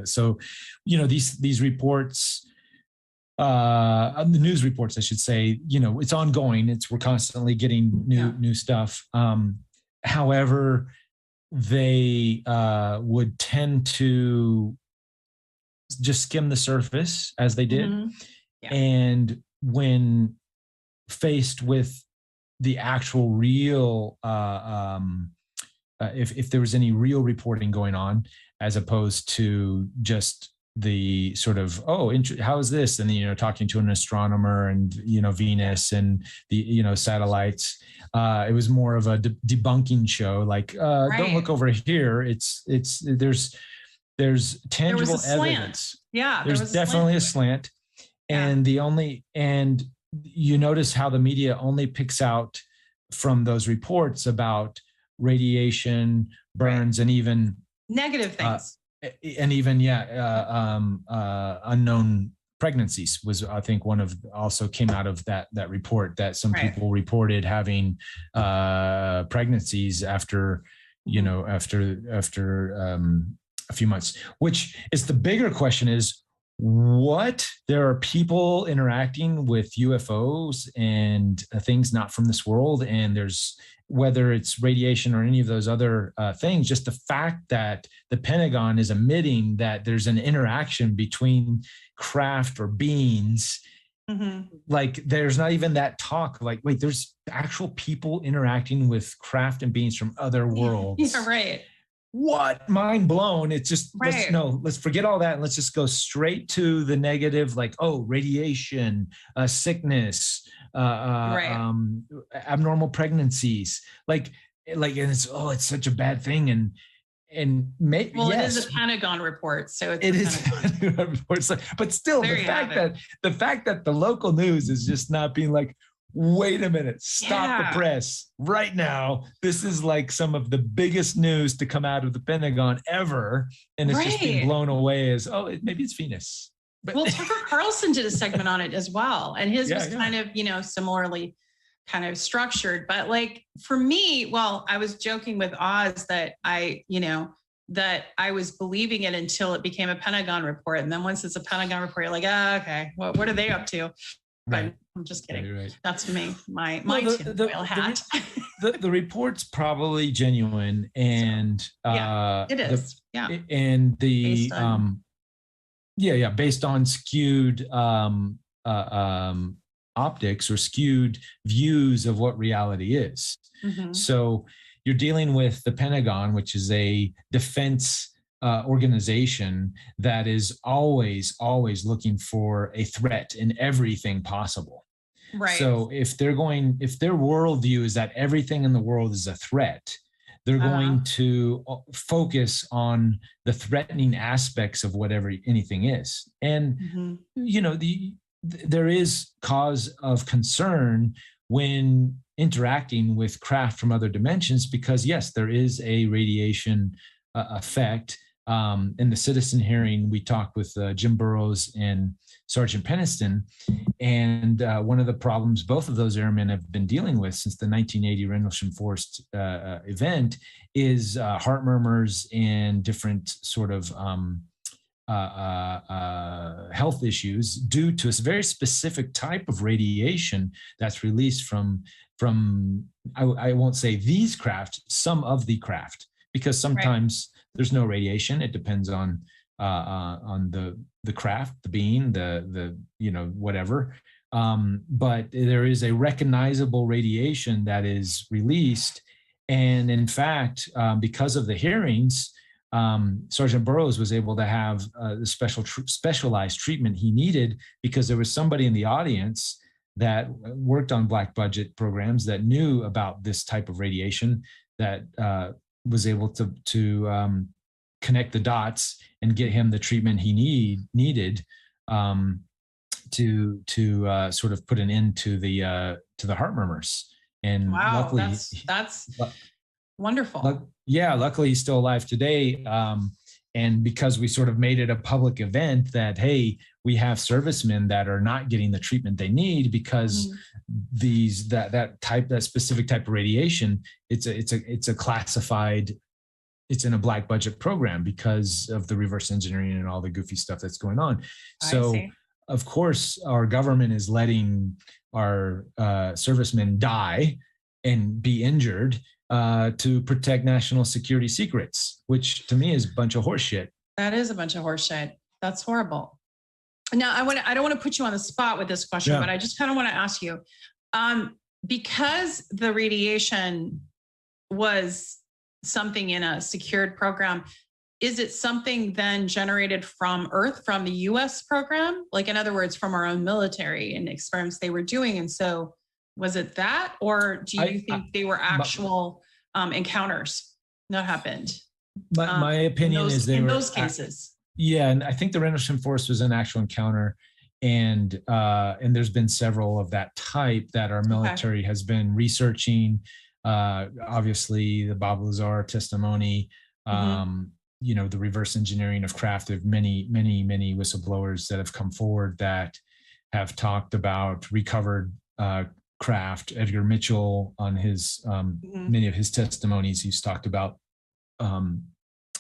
so, these reports, the news reports, I should say, it's ongoing. We're constantly getting new stuff. However, they would tend to just skim the surface as they did. And when faced with the actual real, if there was any real reporting going on, as opposed to just the sort of, how is this? And then, talking to an astronomer and, Venus and the, satellites, it was more of a debunking show. Like, don't look over here. There's tangible evidence. Yeah. There's definitely a slant. And and you notice how the media only picks out from those reports about radiation, burns, and even negative things. And even unknown pregnancies was, I think, also came out of that report, that some people reported having pregnancies after a few months. Which is the bigger question is, there are people interacting with UFOs and things not from this world, and there's, whether it's radiation or any of those other things, just the fact that the Pentagon is admitting that there's an interaction between craft or beings, like there's not even that talk, like, wait, there's actual people interacting with craft and beings from other worlds. Yeah, right. What? Mind blown. It's just, let's forget all that and let's just go straight to the negative, like, radiation, sickness, abnormal pregnancies, and it's such a bad thing. It is a Pentagon report, so it is Pentagon reports, but still, the fact that the local news is just not being like, wait a minute, stop the press right now. This is like some of the biggest news to come out of the Pentagon ever. And it's just being blown away as, maybe it's Venus. But Tucker Carlson did a segment on it as well. And his was kind of, similarly kind of structured. But like for me, well, I was joking with Oz that that I was believing it until it became a Pentagon report. And then once it's a Pentagon report, you're like, okay, well, what are they up to? Right. I'm just kidding. Right. That's me, my The hat. the report's probably genuine, and it is. And the Based on- based on skewed optics or skewed views of what reality is. Mhm. So you're dealing with the Pentagon, which is a defense organization that is always looking for a threat in everything possible. Right. So if their worldview is that everything in the world is a threat, they're going to focus on the threatening aspects of whatever anything is. And there is cause of concern when interacting with craft from other dimensions, because yes, there is a radiation effect. In the citizen hearing, we talked with Jim Burrows and Sergeant Peniston, and one of the problems both of those airmen have been dealing with since the 1980 Rendlesham Forest event is heart murmurs and different sort of health issues due to a very specific type of radiation that's released from I won't say these craft, some of the craft, because sometimes there's no radiation. It depends on the craft, the being, the whatever. But there is a recognizable radiation that is released, and in fact, because of the hearings, Sergeant Burrows was able to have the specialized treatment he needed, because there was somebody in the audience that worked on black budget programs that knew about this type of radiation, that was able to connect the dots and get him the treatment he needed to sort of put an end to the heart murmurs. And wow, luckily, that's wonderful. Luckily he's still alive today. And because we sort of made it a public event that, hey, we have servicemen that are not getting the treatment they need because that specific type of radiation, it's a classified, it's in a black budget program because of the reverse engineering and all the goofy stuff that's going on. So of course our government is letting our servicemen die and be injured to protect national security secrets, which to me is a bunch of horseshit. That is a bunch of horseshit. That's horrible. Now, I don't want to put you on the spot with this question, but I just kind of want to ask you, because the radiation was something in a secured program, is it something then generated from Earth, from the US program? Like, in other words, from our own military and experiments they were doing? And so was it that, or do you think they were actual encounters that happened? My opinion is they were in those cases. And I think the Rendlesham Forest was an actual encounter, and there's been several of that type that our military has been researching. Obviously, the Bob Lazar testimony, the reverse engineering of craft of many whistleblowers that have come forward that have talked about recovered craft. Edgar Mitchell, on his many of his testimonies, he's talked about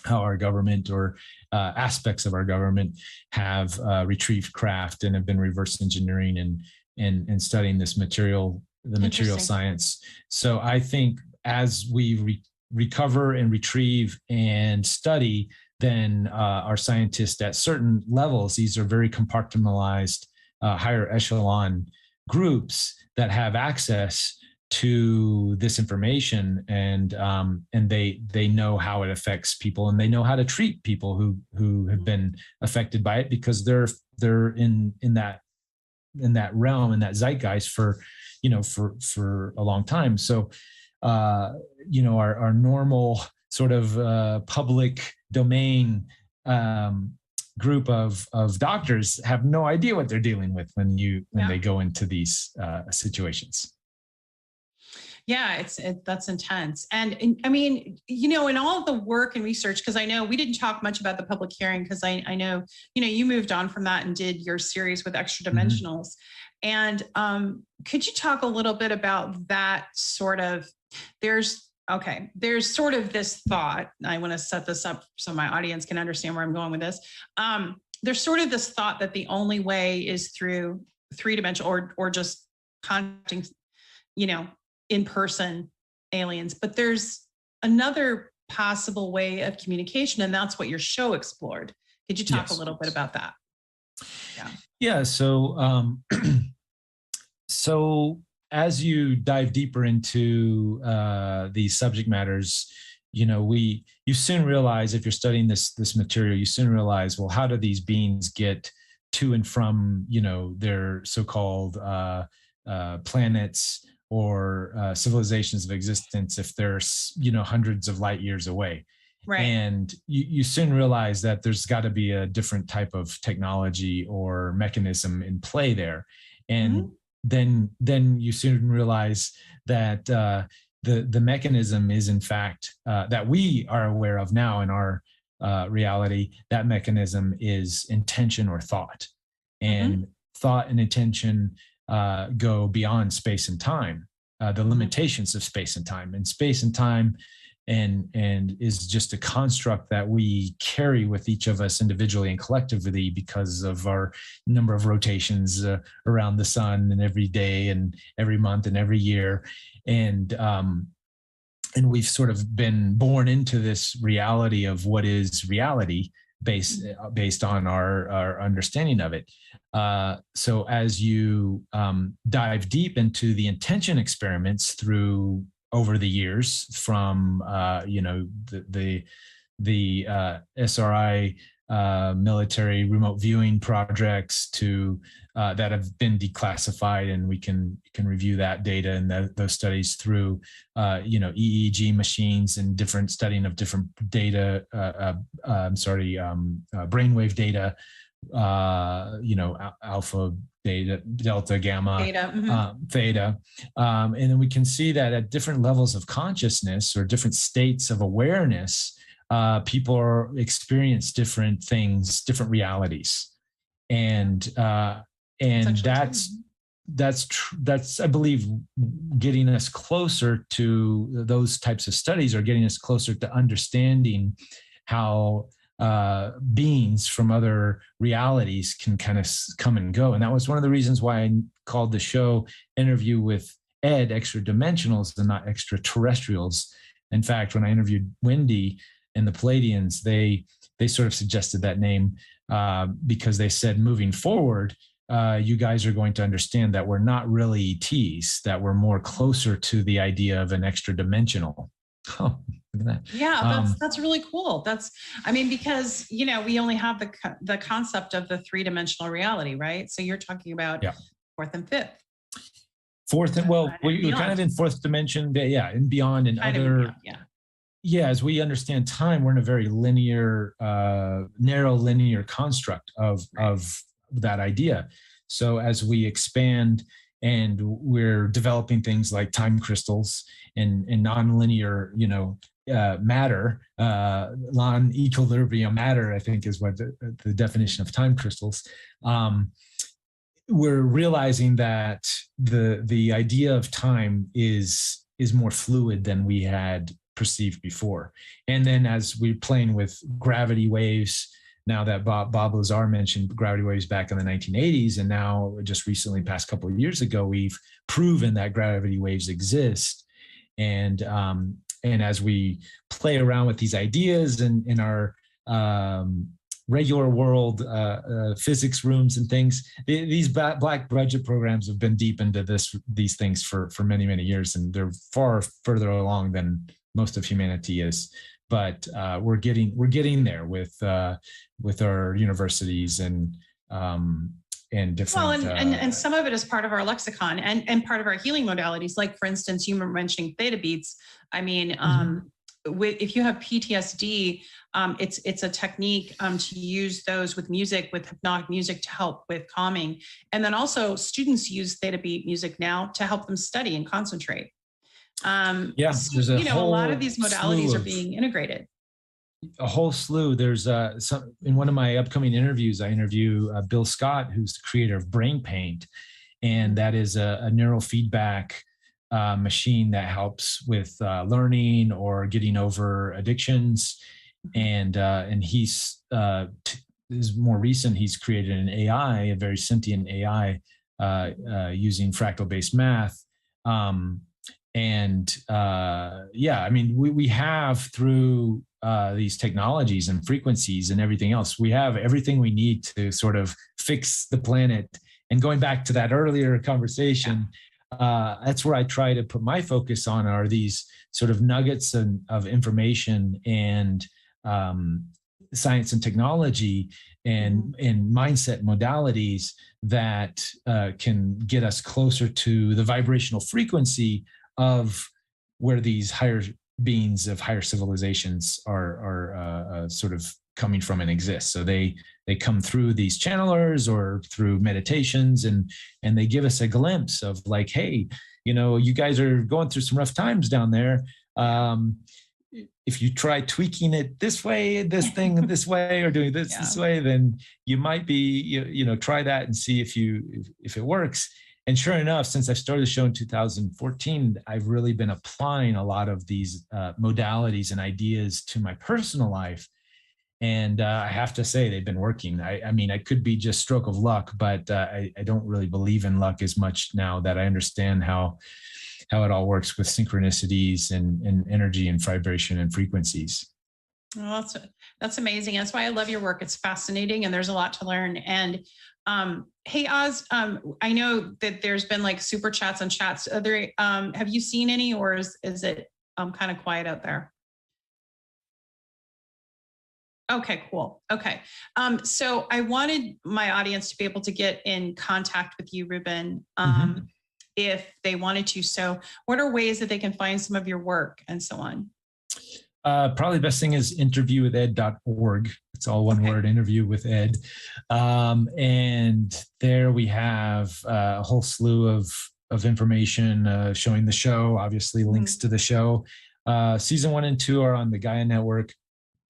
how our government or aspects of our government have retrieved craft and have been reverse engineering and studying this material science. So I think as we recover and retrieve and study, then our scientists at certain levels, these are very compartmentalized, higher echelon groups that have access to this information, and they know how it affects people, and they know how to treat people who have been affected by it, because they're in that realm, in that zeitgeist for a long time. So our normal sort of public domain group of doctors have no idea what they're dealing with when they go into these situations. Yeah, that's intense. And I mean, in all of the work and research, because I know we didn't talk much about the public hearing, because I know, you moved on from that and did your series with extra dimensionals. And could you talk a little bit about that sort of, there's sort of this thought, I want to set this up so my audience can understand where I'm going with this. There's sort of this thought that the only way is through three-dimensional or just contacting, in-person aliens, but there's another possible way of communication, and that's what your show explored. Could you talk a little bit about that? Yeah. So, so as you dive deeper into these subject matters, you soon realize, if you're studying this material, you soon realize, well, how do these beings get to and from, their so-called planets or civilizations of existence if they're, hundreds of light years away? Right. And you soon realize that there's got to be a different type of technology or mechanism in play there. And then you soon realize that the mechanism is, in fact, that we are aware of now in our reality. That mechanism is intention or thought. And thought and intention go beyond space and time, the limitations of space and time. And space and time and is just a construct that we carry with each of us individually and collectively because of our number of rotations around the sun, and every day and every month and every year. And we've sort of been born into this reality of what is reality based on our understanding of it. So as you dive deep into the intention experiments over the years, from the SRI military remote viewing projects to that have been declassified, and we can review that data and those studies through EEG machines and different studying of different data, brainwave data, alpha, beta, delta, gamma, theta. And then we can see that at different levels of consciousness or different states of awareness, people experience different things, different realities. And that's I believe getting us closer to those types of studies, or getting us closer to understanding how beings from other realities can kind of come and go. And that was one of the reasons why I called the show Interview with Ed Extra Dimensionals and not Extraterrestrials. In fact, when I interviewed Wendy and the Palladians, they sort of suggested that name because they said, moving forward, you guys are going to understand that we're not really ETs, that we're more closer to the idea of an extra dimensional. Oh, look at that. Yeah, that's really cool. Because we only have the concept of the three-dimensional reality, right? So you're talking about fourth and fifth. Fourth and we're kind of in fourth dimension, and beyond, and other. As we understand time, we're in a very linear, narrow linear construct of that idea. So as we expand, and we're developing things like time crystals and nonlinear, matter, non-equilibrium matter, I think is what the definition of time crystals. We're realizing that the idea of time is more fluid than we had perceived before. And then as we're playing with gravity waves, now that Bob Lazar mentioned gravity waves back in the 1980s, and now just recently, past couple of years ago, we've proven that gravity waves exist. And as we play around with these ideas in our regular world physics rooms and things, these black budget programs have been deep into these things for many, many years, and they're far further along than most of humanity is. But we're getting there with our universities and different. Well, and some of it is part of our lexicon and part of our healing modalities. Like, for instance, you were mentioning theta beats. I mean, if you have PTSD, it's a technique to use those with music, with hypnotic music, to help with calming. And then also students use theta beat music now to help them study and concentrate. There's a lot of these modalities are being integrated. A whole slew. There's in one of my upcoming interviews, I interview Bill Scott, who's the creator of Brain Paint, And that is a neural feedback machine that helps with learning or getting over addictions. And he's is more recent. He's created an AI, a very sentient AI, using fractal-based math. I mean, we have through these technologies and frequencies and everything else, we have everything we need to sort of fix the planet. And going back to that earlier conversation, that's where I try to put my focus on, are these sort of nuggets of information and science and technology and mindset modalities that can get us closer to the vibrational frequency of where these higher beings of higher civilizations are sort of coming from and exist. So they come through these channelers or through meditations, and they give us a glimpse of like, hey, you guys are going through some rough times down there. If you try tweaking it this way, this thing this way, or doing this way, then you might be, try that and see if it works. And sure enough, since I started the show in 2014, I've really been applying a lot of these modalities and ideas to my personal life. And I have to say, they've been working. I mean, it could be just stroke of luck, but I don't really believe in luck as much now that I understand how it all works with synchronicities and energy and vibration and frequencies. Well, that's amazing. That's why I love your work. It's fascinating, and there's a lot to learn. And hey, Oz, I know that there's been like super chats and chats. Have you seen any, or is it kind of quiet out there? Okay, cool. Okay. So I wanted my audience to be able to get in contact with you, Reuben, if they wanted to. So what are ways that they can find some of your work and so on? Probably the best thing is interviewwithed.org. It's all one word, interview with Ed. And there we have a whole slew of information showing the show, obviously links to the show. Season 1 and 2 are on the Gaia Network.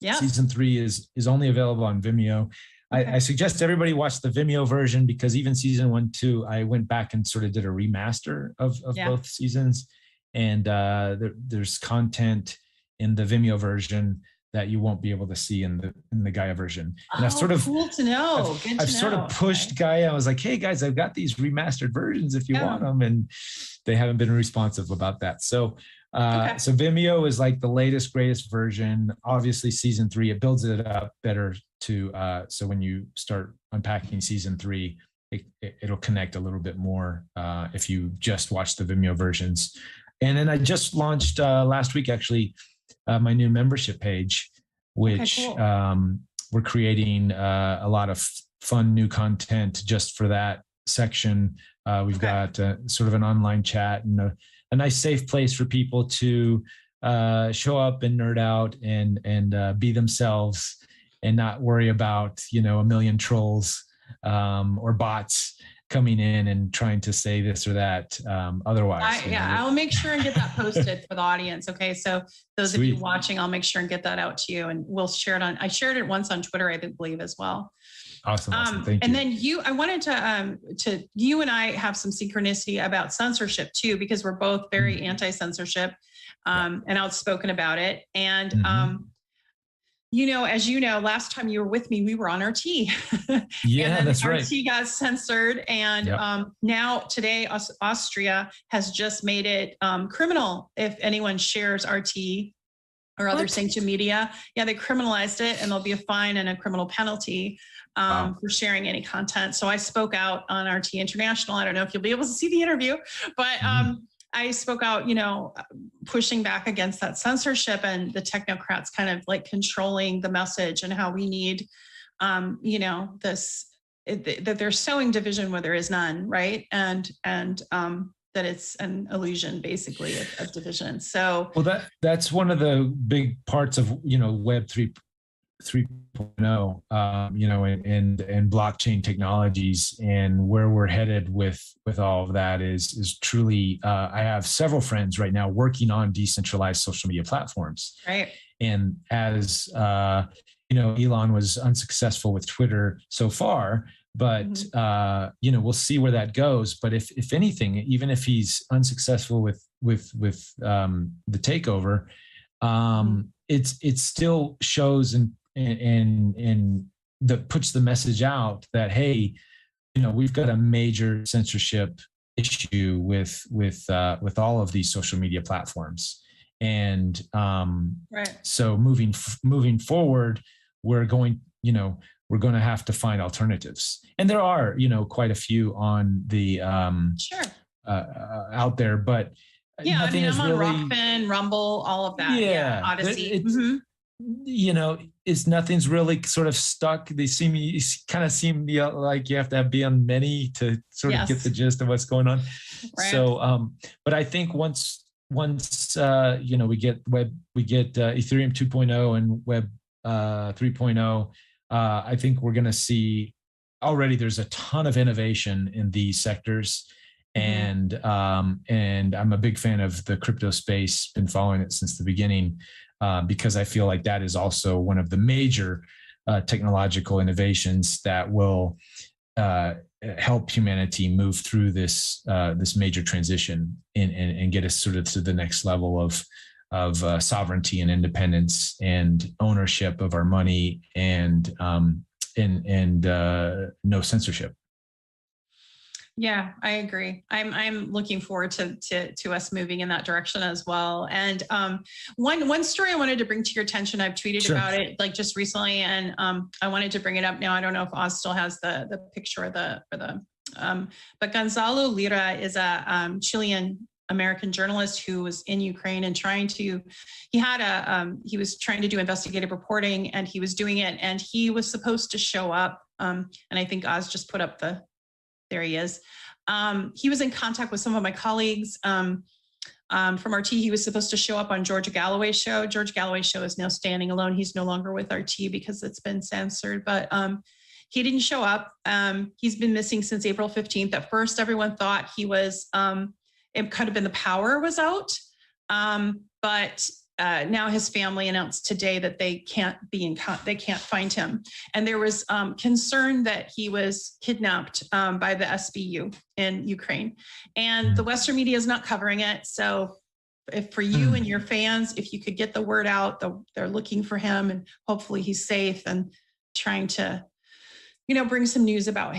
Yeah. Season 3 is only available on Vimeo. I suggest everybody watch the Vimeo version, because even season 1, 2, I went back and sort of did a remaster of both seasons. And there's content in the Vimeo version that you won't be able to see in the Gaia version. And I've sort of cool to know. I've sort of pushed Gaia. I was like, hey guys, I've got these remastered versions if you want them, and they haven't been responsive about that. So so Vimeo is like the latest, greatest version. Obviously, season 3, it builds it up better to so when you start unpacking season 3, it'll connect a little bit more if you just watch the Vimeo versions. And then I just launched last week, actually, my new membership page, which we're creating a lot of fun new content just for that section. We've got sort of an online chat and a nice safe place for people to show up and nerd out and be themselves and not worry about, a million trolls or bots coming in and trying to say this or that. Otherwise, I'll make sure and get that posted for the audience. Okay, so those of you watching, I'll make sure and get that out to you, and we'll share it I shared it once on Twitter, I believe, as well. Awesome. Thank you. And then I wanted to you and I have some synchronicity about censorship too, because we're both very anti-censorship and outspoken about it. And as you know, last time you were with me, we were on RT. Yeah, that's right. RT got censored. And now today, Austria has just made it criminal if anyone shares RT or other sanctioned media. Yeah, they criminalized it, and there'll be a fine and a criminal penalty for sharing any content. So I spoke out on RT International. I don't know if you'll be able to see the interview, but I spoke out, pushing back against that censorship and the technocrats kind of like controlling the message, and how we need, that they're sowing division where there is none, right? And that it's an illusion, basically, of division. So, well, that's one of the big parts of Web 3.0, and blockchain technologies, and where we're headed with all of that is truly. I have several friends right now working on decentralized social media platforms, right? And as Elon was unsuccessful with Twitter so far, But we'll see where that goes. But if anything, even if he's unsuccessful with the takeover, it still shows and that puts the message out that, hey, we've got a major censorship issue with all of these social media platforms. And so moving forward, we're going to have to find alternatives. And there are, quite a few on the out there, but nothing is I'm on really Rockfin, Rumble, all of that. Yeah, Odyssey. It's nothing's really sort of stuck. They seem like you have to be on many to sort of get the gist of what's going on. Right. So, but I think once we get Ethereum 2.0 and Web 3.0, I think we're going to see already there's a ton of innovation in these sectors. And I'm a big fan of the crypto space, been following it since the beginning, because I feel like that is also one of the major technological innovations that will help humanity move through this major transition and get us sort of to the next level of sovereignty and independence and ownership of our money and no censorship. Yeah, I agree. I'm looking forward to us moving in that direction as well. And one story I wanted to bring to your attention, I've tweeted about it like just recently, and I wanted to bring it up now. I don't know if Oz still has the picture but Gonzalo Lira is a Chilean American journalist who was in Ukraine and he was trying to do investigative reporting, and he was doing it, and he was supposed to show up. And I think Oz just put up there he is. He was in contact with some of my colleagues from RT. He was supposed to show up on George Galloway's show. George Galloway's show is now standing alone. He's no longer with RT because it's been censored, but he didn't show up. He's been missing since April 15th. At first, everyone thought he was, it could have been the power was out, but now his family announced today that they can't find him. And there was concern that he was kidnapped by the SBU in Ukraine. And the Western media is not covering it. So if for you and your fans, if you could get the word out, they're looking for him, and hopefully he's safe, and trying to, bring some news about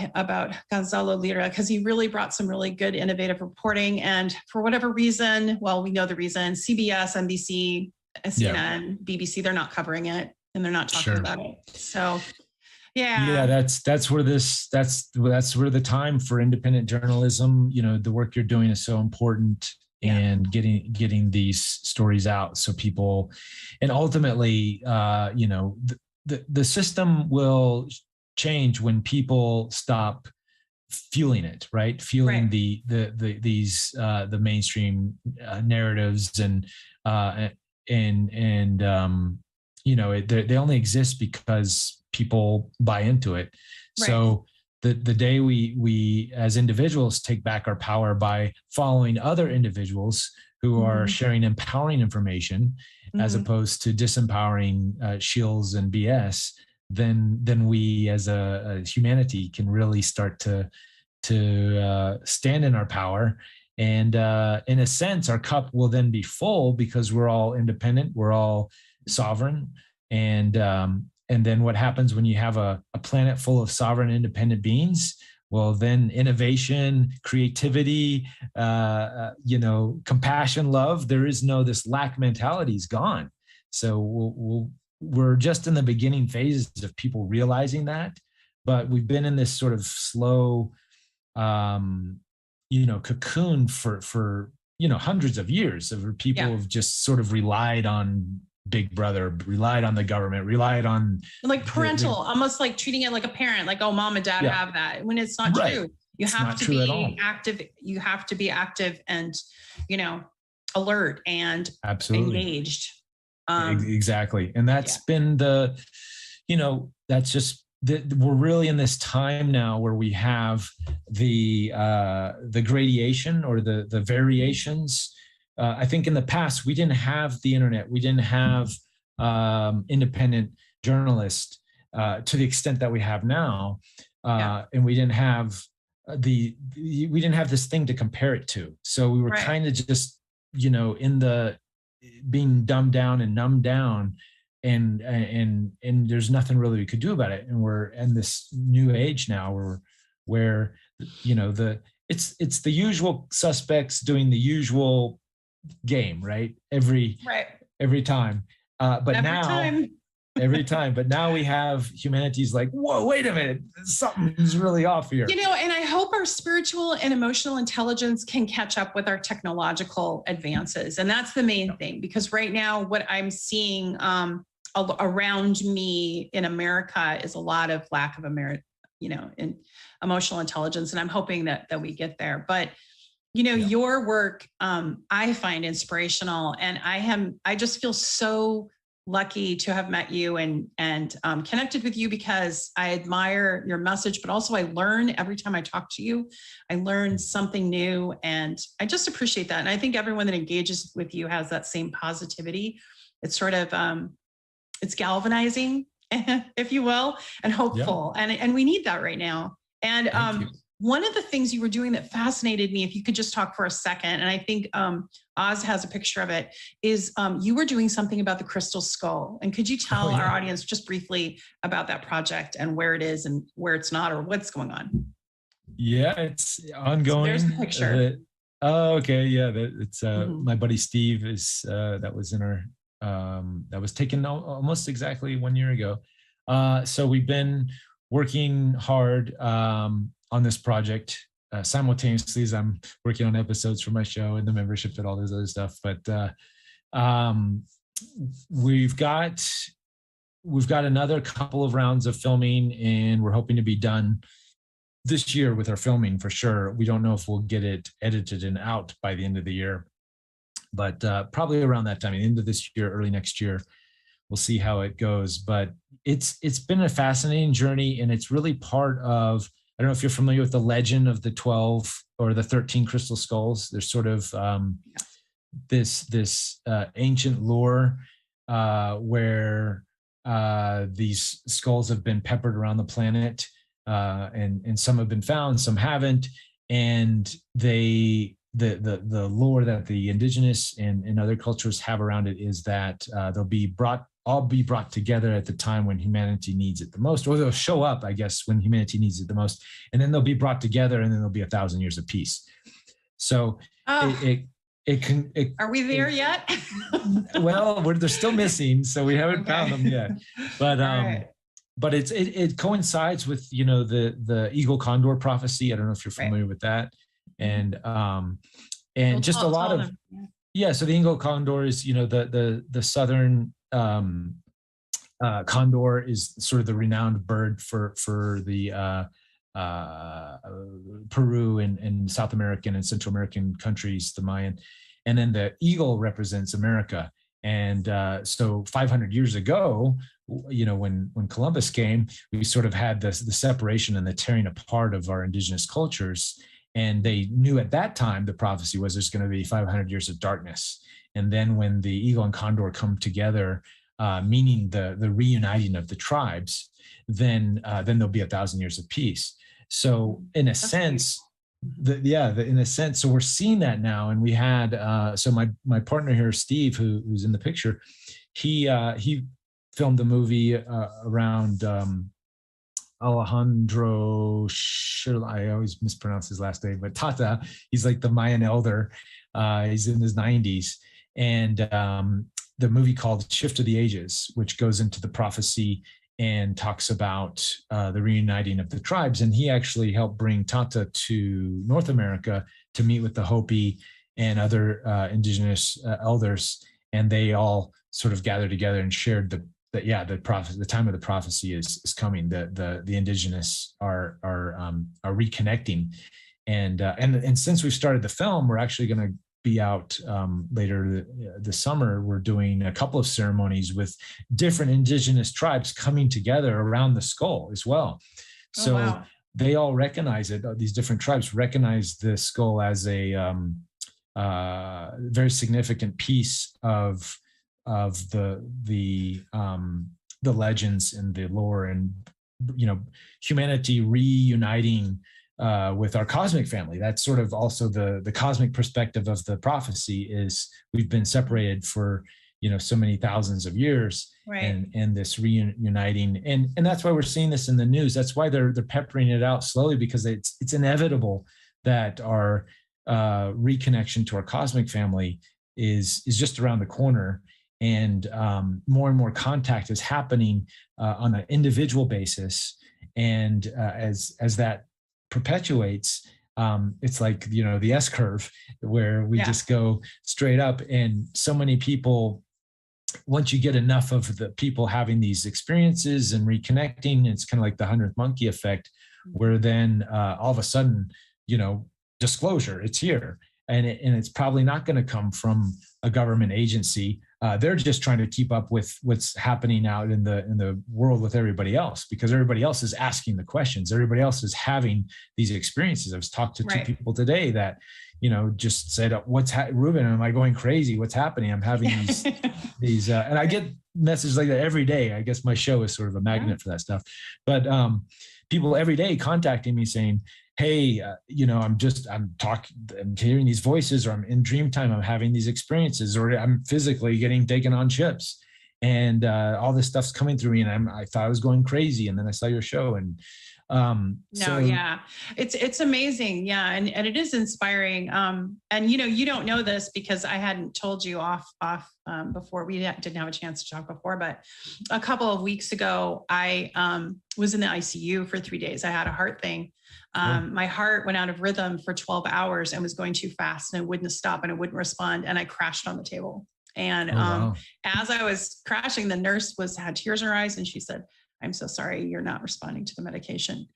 Gonzalo Lira, because he really brought some really good innovative reporting. And for whatever reason, well, we know the reason, CBS, NBC, CNN, BBC, they're not covering it, and they're not talking about it. So that's where the time for independent journalism, the work you're doing is so important, and getting these stories out so people, and ultimately, the system will change when people stop fueling it, right? Fueling the mainstream narratives and they only exist because people buy into it. Right. So the day we as individuals take back our power by following other individuals who are sharing empowering information as opposed to disempowering shills and BS, then we as a humanity can really start to stand in our power. And in a sense, our cup will then be full because we're all independent, we're all sovereign. And then what happens when you have a planet full of sovereign, independent beings? Well, then innovation, creativity, compassion, love, there is this lack mentality is gone. So we're just in the beginning phases of people realizing that, but we've been in this sort of slow, cocoon for hundreds of years of people have just sort of relied on Big Brother, relied on the government, relied on like parental, almost like treating it like a parent, like, oh, mom and dad have that, when it's not true. You have to be active. You have to be active and, alert and engaged. Exactly. And that's been that's just, we're really in this time now where we have the gradation or the variations. I think in the past, we didn't have the internet. We didn't have independent journalists to the extent that we have now. and we didn't have we didn't have this thing to compare it to. So we were kind of just, in the being dumbed down and numbed down, and there's nothing really we could do about it. And we're in this new age now where it's the usual suspects doing the usual game, right? Every time. Every time. But now we have humanity's like, whoa, wait a minute, something's really off here. And I hope our spiritual and emotional intelligence can catch up with our technological advances. And that's the main thing, because right now what I'm seeing around me in America is a lot of lack of in emotional intelligence. And I'm hoping that we get there. But your work, I find inspirational, and I just feel so lucky to have met you and connected with you, because I admire your message, but also I learn every time I talk to you. I learn something new, and I just appreciate that. And I think everyone that engages with you has that same positivity. It's sort of, it's galvanizing, if you will, and hopeful. Yeah. And we need that right now. And one of the things you were doing that fascinated me, if you could just talk for a second, and I think Oz has a picture of it, is you were doing something about the crystal skull. And could you tell our audience just briefly about that project and where it is and where it's not, or what's going on? Yeah, it's ongoing. So there's the picture. Okay. Yeah, it's my buddy Steve is that was in our that was taken almost exactly 1 year ago. So we've been working hard on this project simultaneously as I'm working on episodes for my show and the membership and all this other stuff. But we've got another couple of rounds of filming, and we're hoping to be done this year with our filming for sure. We don't know if we'll get it edited and out by the end of the year, but probably around that time, the end of this year, early next year, we'll see how it goes. But it's been a fascinating journey, and it's really part of, I don't know if you're familiar with the legend of the 12 or the 13 crystal skulls. There's sort of this ancient lore where these skulls have been peppered around the planet, and some have been found, some haven't. And the lore that the indigenous and other cultures have around it is that they'll be all be brought together at the time when humanity needs it the most, or they'll show up, I guess, when humanity needs it the most, and then they'll be brought together, and then there'll be 1,000 years of peace. So it can. Are we there yet? Well, they're still missing, so we haven't found them yet. But but it coincides with the eagle condor prophecy. I don't know if you're familiar with that, and just a lot of So the eagle condor is the southern condor is sort of the renowned bird for the Peru and South American and Central American countries, the Mayan, and then the eagle represents America. And so 500 years ago, when Columbus came, we sort of had the separation and the tearing apart of our indigenous cultures. And they knew at that time, the prophecy was there's going to be 500 years of darkness. And then when the eagle and condor come together, meaning the reuniting of the tribes, then there'll be 1,000 years of peace. So in a sense, so we're seeing that now. And we had so my partner here, Steve, who's in the picture, he filmed a movie around Alejandro, I always mispronounce his last name, but Tata. He's like the Mayan elder. He's in his 90s. And the movie called Shift of the Ages, which goes into the prophecy and talks about the reuniting of the tribes. And he actually helped bring Tata to North America to meet with the Hopi and other indigenous elders. And they all sort of gathered together and shared the prophecy. The time of the prophecy is coming. The indigenous are reconnecting, and since we've started the film, we're actually going to be out later this summer. We're doing a couple of ceremonies with different indigenous tribes coming together around the skull as well. So they all recognize it. These different tribes recognize the skull as a very significant piece of the legends and the lore and humanity reuniting with our cosmic family. That's sort of also the cosmic perspective of the prophecy is we've been separated for, so many thousands of years, Right. and this reuniting. And that's why we're seeing this in the news. That's why they're peppering it out slowly, because it's inevitable that our reconnection to our cosmic family is just around the corner. And more contact is happening on an individual basis. And as that perpetuates, it's like, the S curve where we just go straight up. And so many people, once you get enough of the people having these experiences and reconnecting, it's kind of like the 100th monkey effect, where then all of a sudden, disclosure, it's here. And it's probably not going to come from a government agency. They're just trying to keep up with what's happening out in the world with everybody else, because everybody else is asking the questions. Everybody else is having these experiences. I was talked to two people today that, just said, Reuben, am I going crazy? What's happening? I'm having these, and I get messages like that every day. I guess my show is sort of a magnet for that stuff. But people every day contacting me saying, hey, I'm hearing these voices, or I'm in dream time, I'm having these experiences, or I'm physically getting taken on chips, and all this stuff's coming through me, and I thought I was going crazy, and then I saw your show, and it's amazing. Yeah. And it is inspiring. And you don't know this because I hadn't told you off before. We didn't have a chance to talk before, but a couple of weeks ago, I was in the ICU for 3 days. I had a heart thing. My heart went out of rhythm for 12 hours and was going too fast, and it wouldn't stop and it wouldn't respond. And I crashed on the table. And as I was crashing, the nurse had tears in her eyes, and she said, I'm so sorry, you're not responding to the medication.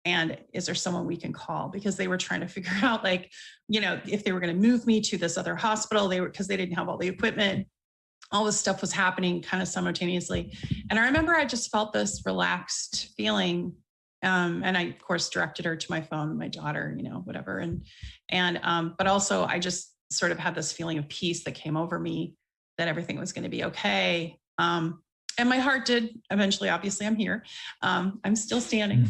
And is there someone we can call? Because they were trying to figure out, if they were going to move me to this other hospital, because they didn't have all the equipment. All this stuff was happening kind of simultaneously. And I remember I just felt this relaxed feeling. And I, of course, directed her to my phone, my daughter, whatever. But also I just sort of had this feeling of peace that came over me, that everything was going to be okay. And my heart did eventually, obviously I'm here. I'm still standing.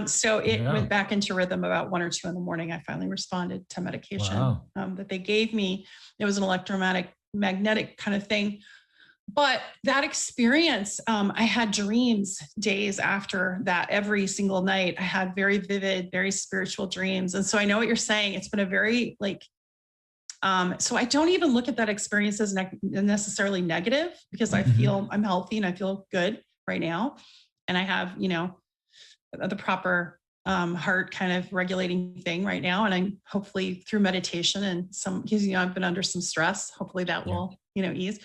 So it went back into rhythm about 1 or 2 in the morning. I finally responded to medication that they gave me. It was an electromagnetic kind of thing. But that experience, I had dreams days after that. Every single night I had very vivid, very spiritual dreams. And so I know what you're saying. It's been a very so I don't even look at that experience as necessarily negative, because I feel I'm healthy and I feel good right now. And I have, the proper heart kind of regulating thing right now. And I'm hopefully through meditation and because, I've been under some stress, hopefully that will, ease.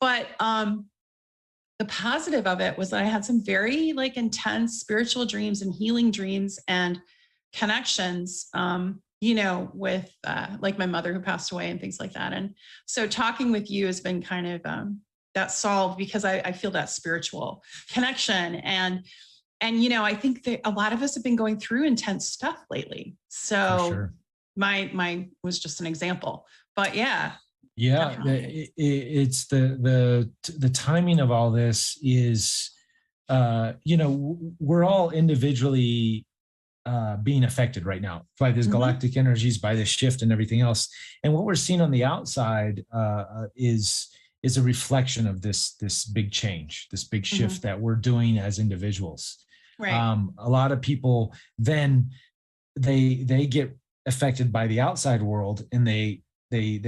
But the positive of it was that I had some very intense spiritual dreams and healing dreams and connections, with my mother who passed away and things like that. And so talking with you has been kind of that solved, because I feel that spiritual connection. And I think that a lot of us have been going through intense stuff lately. So my was just an example, but it's the timing of all this is, we're all individually being affected right now by this galactic energies, by this shift and everything else. And what we're seeing on the outside is a reflection of this big change, this big shift that we're doing as individuals. Right. A lot of people then they get affected by the outside world, and they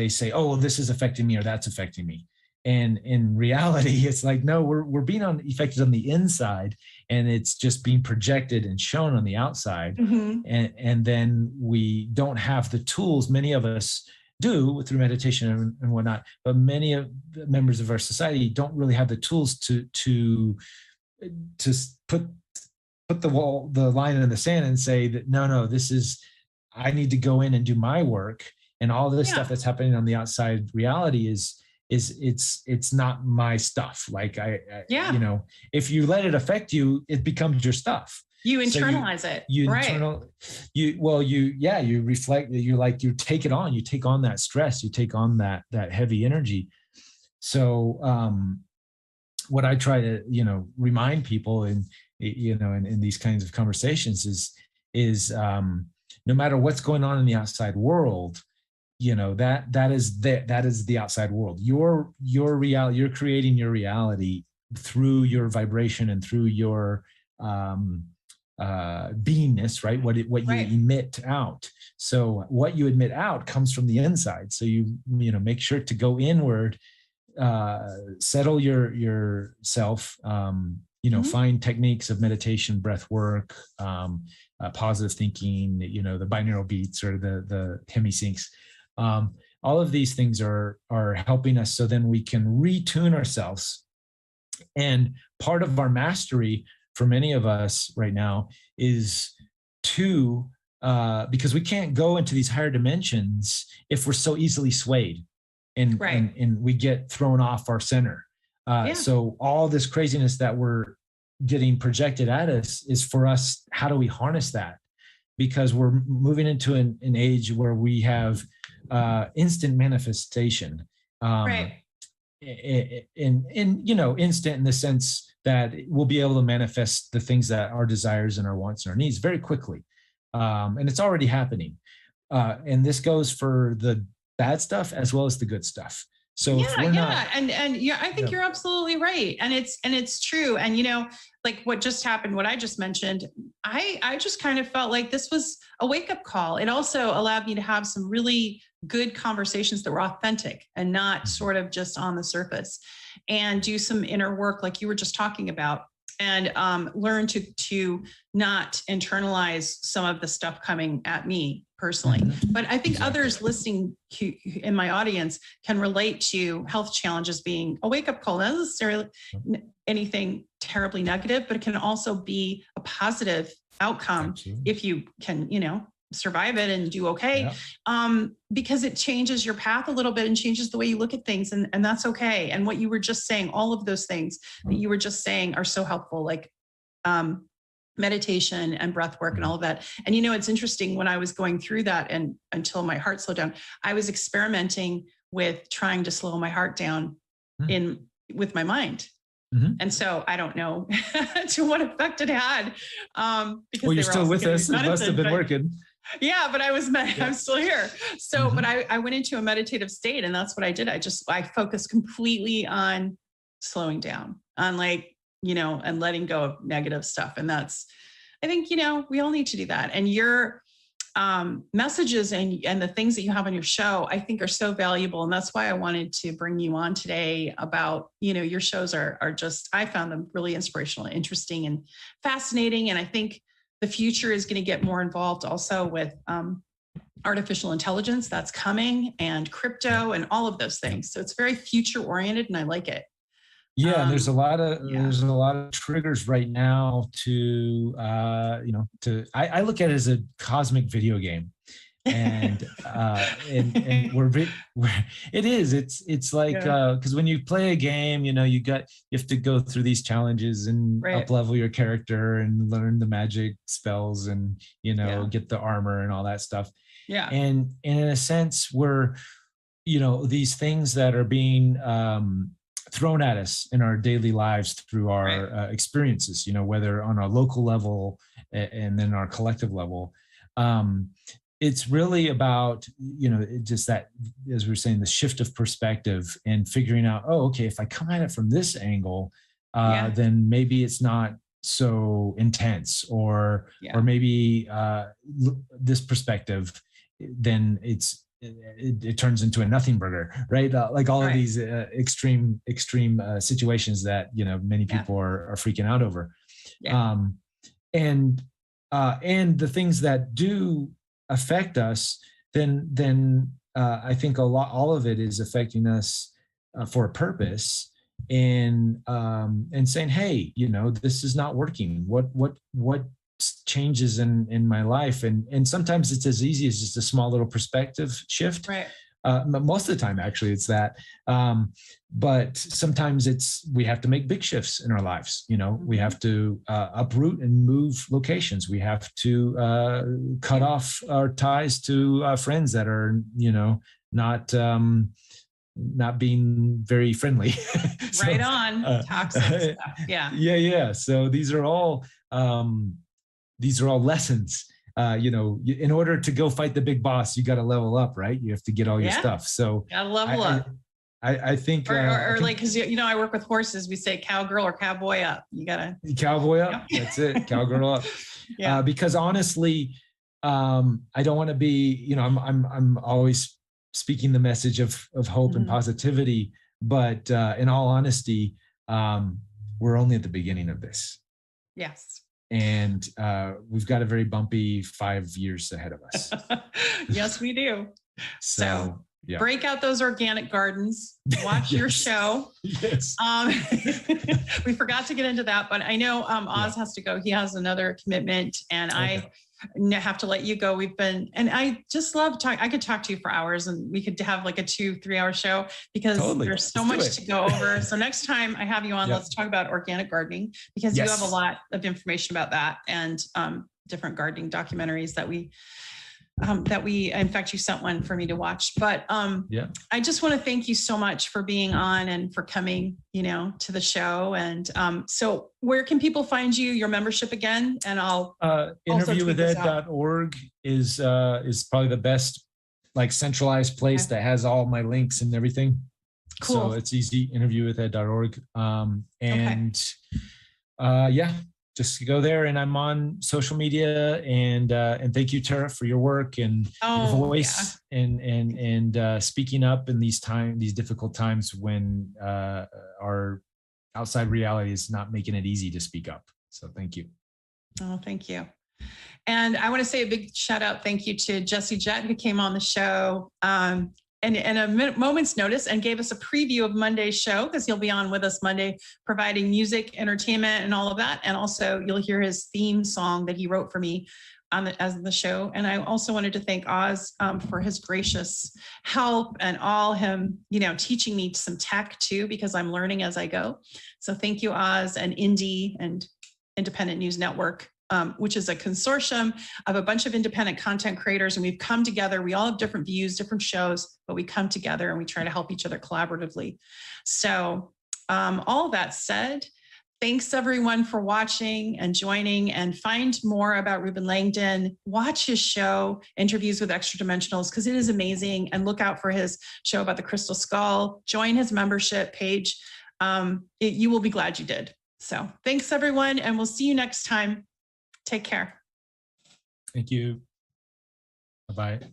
say, oh, well, this is affecting me, or that's affecting me. And in reality, it's like, no, we're being affected on the inside, and it's just being projected and shown on the outside. And then we don't have the tools. Many of us do through meditation and whatnot, but many of the members of our society don't really have the tools to put the line in the sand and say that, no, I need to go in and do my work. And all this stuff that's happening on the outside reality is it's not my stuff. If you let it affect you, it becomes your stuff. You internalize it. You reflect, you take it on, you take on that stress, you take on that heavy energy. So what I try to, remind people in these kinds of conversations is no matter what's going on in the outside world, that is the outside world. Your reality, you're creating your reality through your vibration and through your beingness, right? What you emit out. So what you emit out comes from the inside. So you make sure to go inward, settle yourself, find techniques of meditation, breath work, positive thinking, the binaural beats or the hemisyncs. All of these things are helping us, so then we can retune ourselves. And part of our mastery for many of us right now is to, because we can't go into these higher dimensions if we're so easily swayed and we get thrown off our center. So all this craziness that we're getting projected at us is for us, how do we harness that? Because we're moving into an age where we have instant manifestation. Instant in the sense that we'll be able to manifest the things that our desires and our wants and our needs very quickly. And it's already happening. And this goes for the bad stuff as well as the good stuff. So I think you're absolutely right. And it's true. And, like what just happened, what I just mentioned, I just kind of felt like this was a wake-up call. It also allowed me to have some really good conversations that were authentic and not sort of just on the surface, and do some inner work like you were just talking about, and learn to not internalize some of the stuff coming at me personally. But I think others listening in my audience can relate to health challenges being a wake-up call, not necessarily anything terribly negative, but it can also be a positive outcome if you can, survive it and do okay. Because it changes your path a little bit and changes the way you look at things. And that's okay. And what you were just saying, all of those things that you were just saying are so helpful, like meditation and breath work and all of that. And, it's interesting, when I was going through that and until my heart slowed down, I was experimenting with trying to slow my heart down with my mind. And so I don't know to what effect it had. Because you're still with us. It must have been working. Yeah, but I'm still here. So, but I went into a meditative state, and that's what I did. I focused completely on slowing down, on and letting go of negative stuff. And I think, we all need to do that. And your messages and the things that you have on your show, I think are so valuable. And that's why I wanted to bring you on today about, your shows are just, I found them really inspirational, interesting, and fascinating. And I think the future is going to get more involved also with artificial intelligence that's coming, and crypto and all of those things. So it's very future oriented, and I like it. Yeah, there's a lot of triggers right now to I look at it as a cosmic video game, and it's like because when you play a game, you have to go through these challenges and up level your character and learn the magic spells and get the armor and all that stuff. And in a sense, we're these things that are being thrown at us in our daily lives through our experiences, whether on a local level and then our collective level. It's really about, just that, as we were saying, the shift of perspective and figuring out, okay, if I come at it from this angle, then maybe it's not so intense, or maybe this perspective, then it turns into a nothing burger, right? Like all of these extreme situations that many people are freaking out over, and the things that do affect us, then I think all of it is affecting us for a purpose, and saying, hey, this is not working. What changes in my life, and sometimes it's as easy as just a small little perspective shift. Most of the time, actually, it's that. But sometimes we have to make big shifts in our lives. We have to uproot and move locations. We have to cut off our ties to friends that are, not not being very friendly. So, Right on. Toxic stuff. Yeah. Yeah. So these are all lessons. In order to go fight the big boss, you got to level up, right? You have to get all your stuff. So Gotta level up. I think, or like, because I work with horses. We say cowgirl or cowboy up. You gotta cowboy up. That's it. Cowgirl up. Yeah. Because honestly, I don't want to be. I'm always speaking the message of hope and positivity. But in all honesty, we're only at the beginning of this. Yes. And we've got a very bumpy 5 years ahead of us. Yes, we do. So yeah. Break out those organic gardens, watch your show. Yes. We forgot to get into that, but I know Oz has to go. He has another commitment, and I have to let you go. And I just love talking. I could talk to you for hours, and we could have like a 2-3 hour show because there's so much to go over. So next time I have you on, let's talk about organic gardening, because you have a lot of information about that, and different gardening documentaries that we, in fact, you sent one for me to watch. But I just want to thank you so much for being on and for coming, to the show. And so where can people find you, your membership again? And I'll interviewwithed.org is probably the best, like, centralized place that has all my links and everything. Cool. So it's easy, interviewwithed.org. Just go there, and I'm on social media, and thank you, Tara, for your work and your voice and speaking up in these difficult times when our outside reality is not making it easy to speak up. So thank you. Oh, thank you. And I want to say a big shout out, thank you to Jesse Jett, who came on the show and a moment's notice and gave us a preview of Monday's show, because he'll be on with us Monday, providing music, entertainment, and all of that. And also you'll hear his theme song that he wrote for me as the show. And I also wanted to thank Oz for his gracious help and all him, teaching me some tech too, because I'm learning as I go. So thank you, Oz, and Indie and Independent News Network, which is a consortium of a bunch of independent content creators. And we've come together. We all have different views, different shows, but we come together and we try to help each other collaboratively. So all that said, thanks everyone for watching and joining, and find more about Reuben Langdon. Watch his show, Interviews with Extra Dimensionals, because it is amazing. And look out for his show about the crystal skull. Join his membership page. You will be glad you did. So thanks everyone, and we'll see you next time. Take care. Thank you. Bye-bye.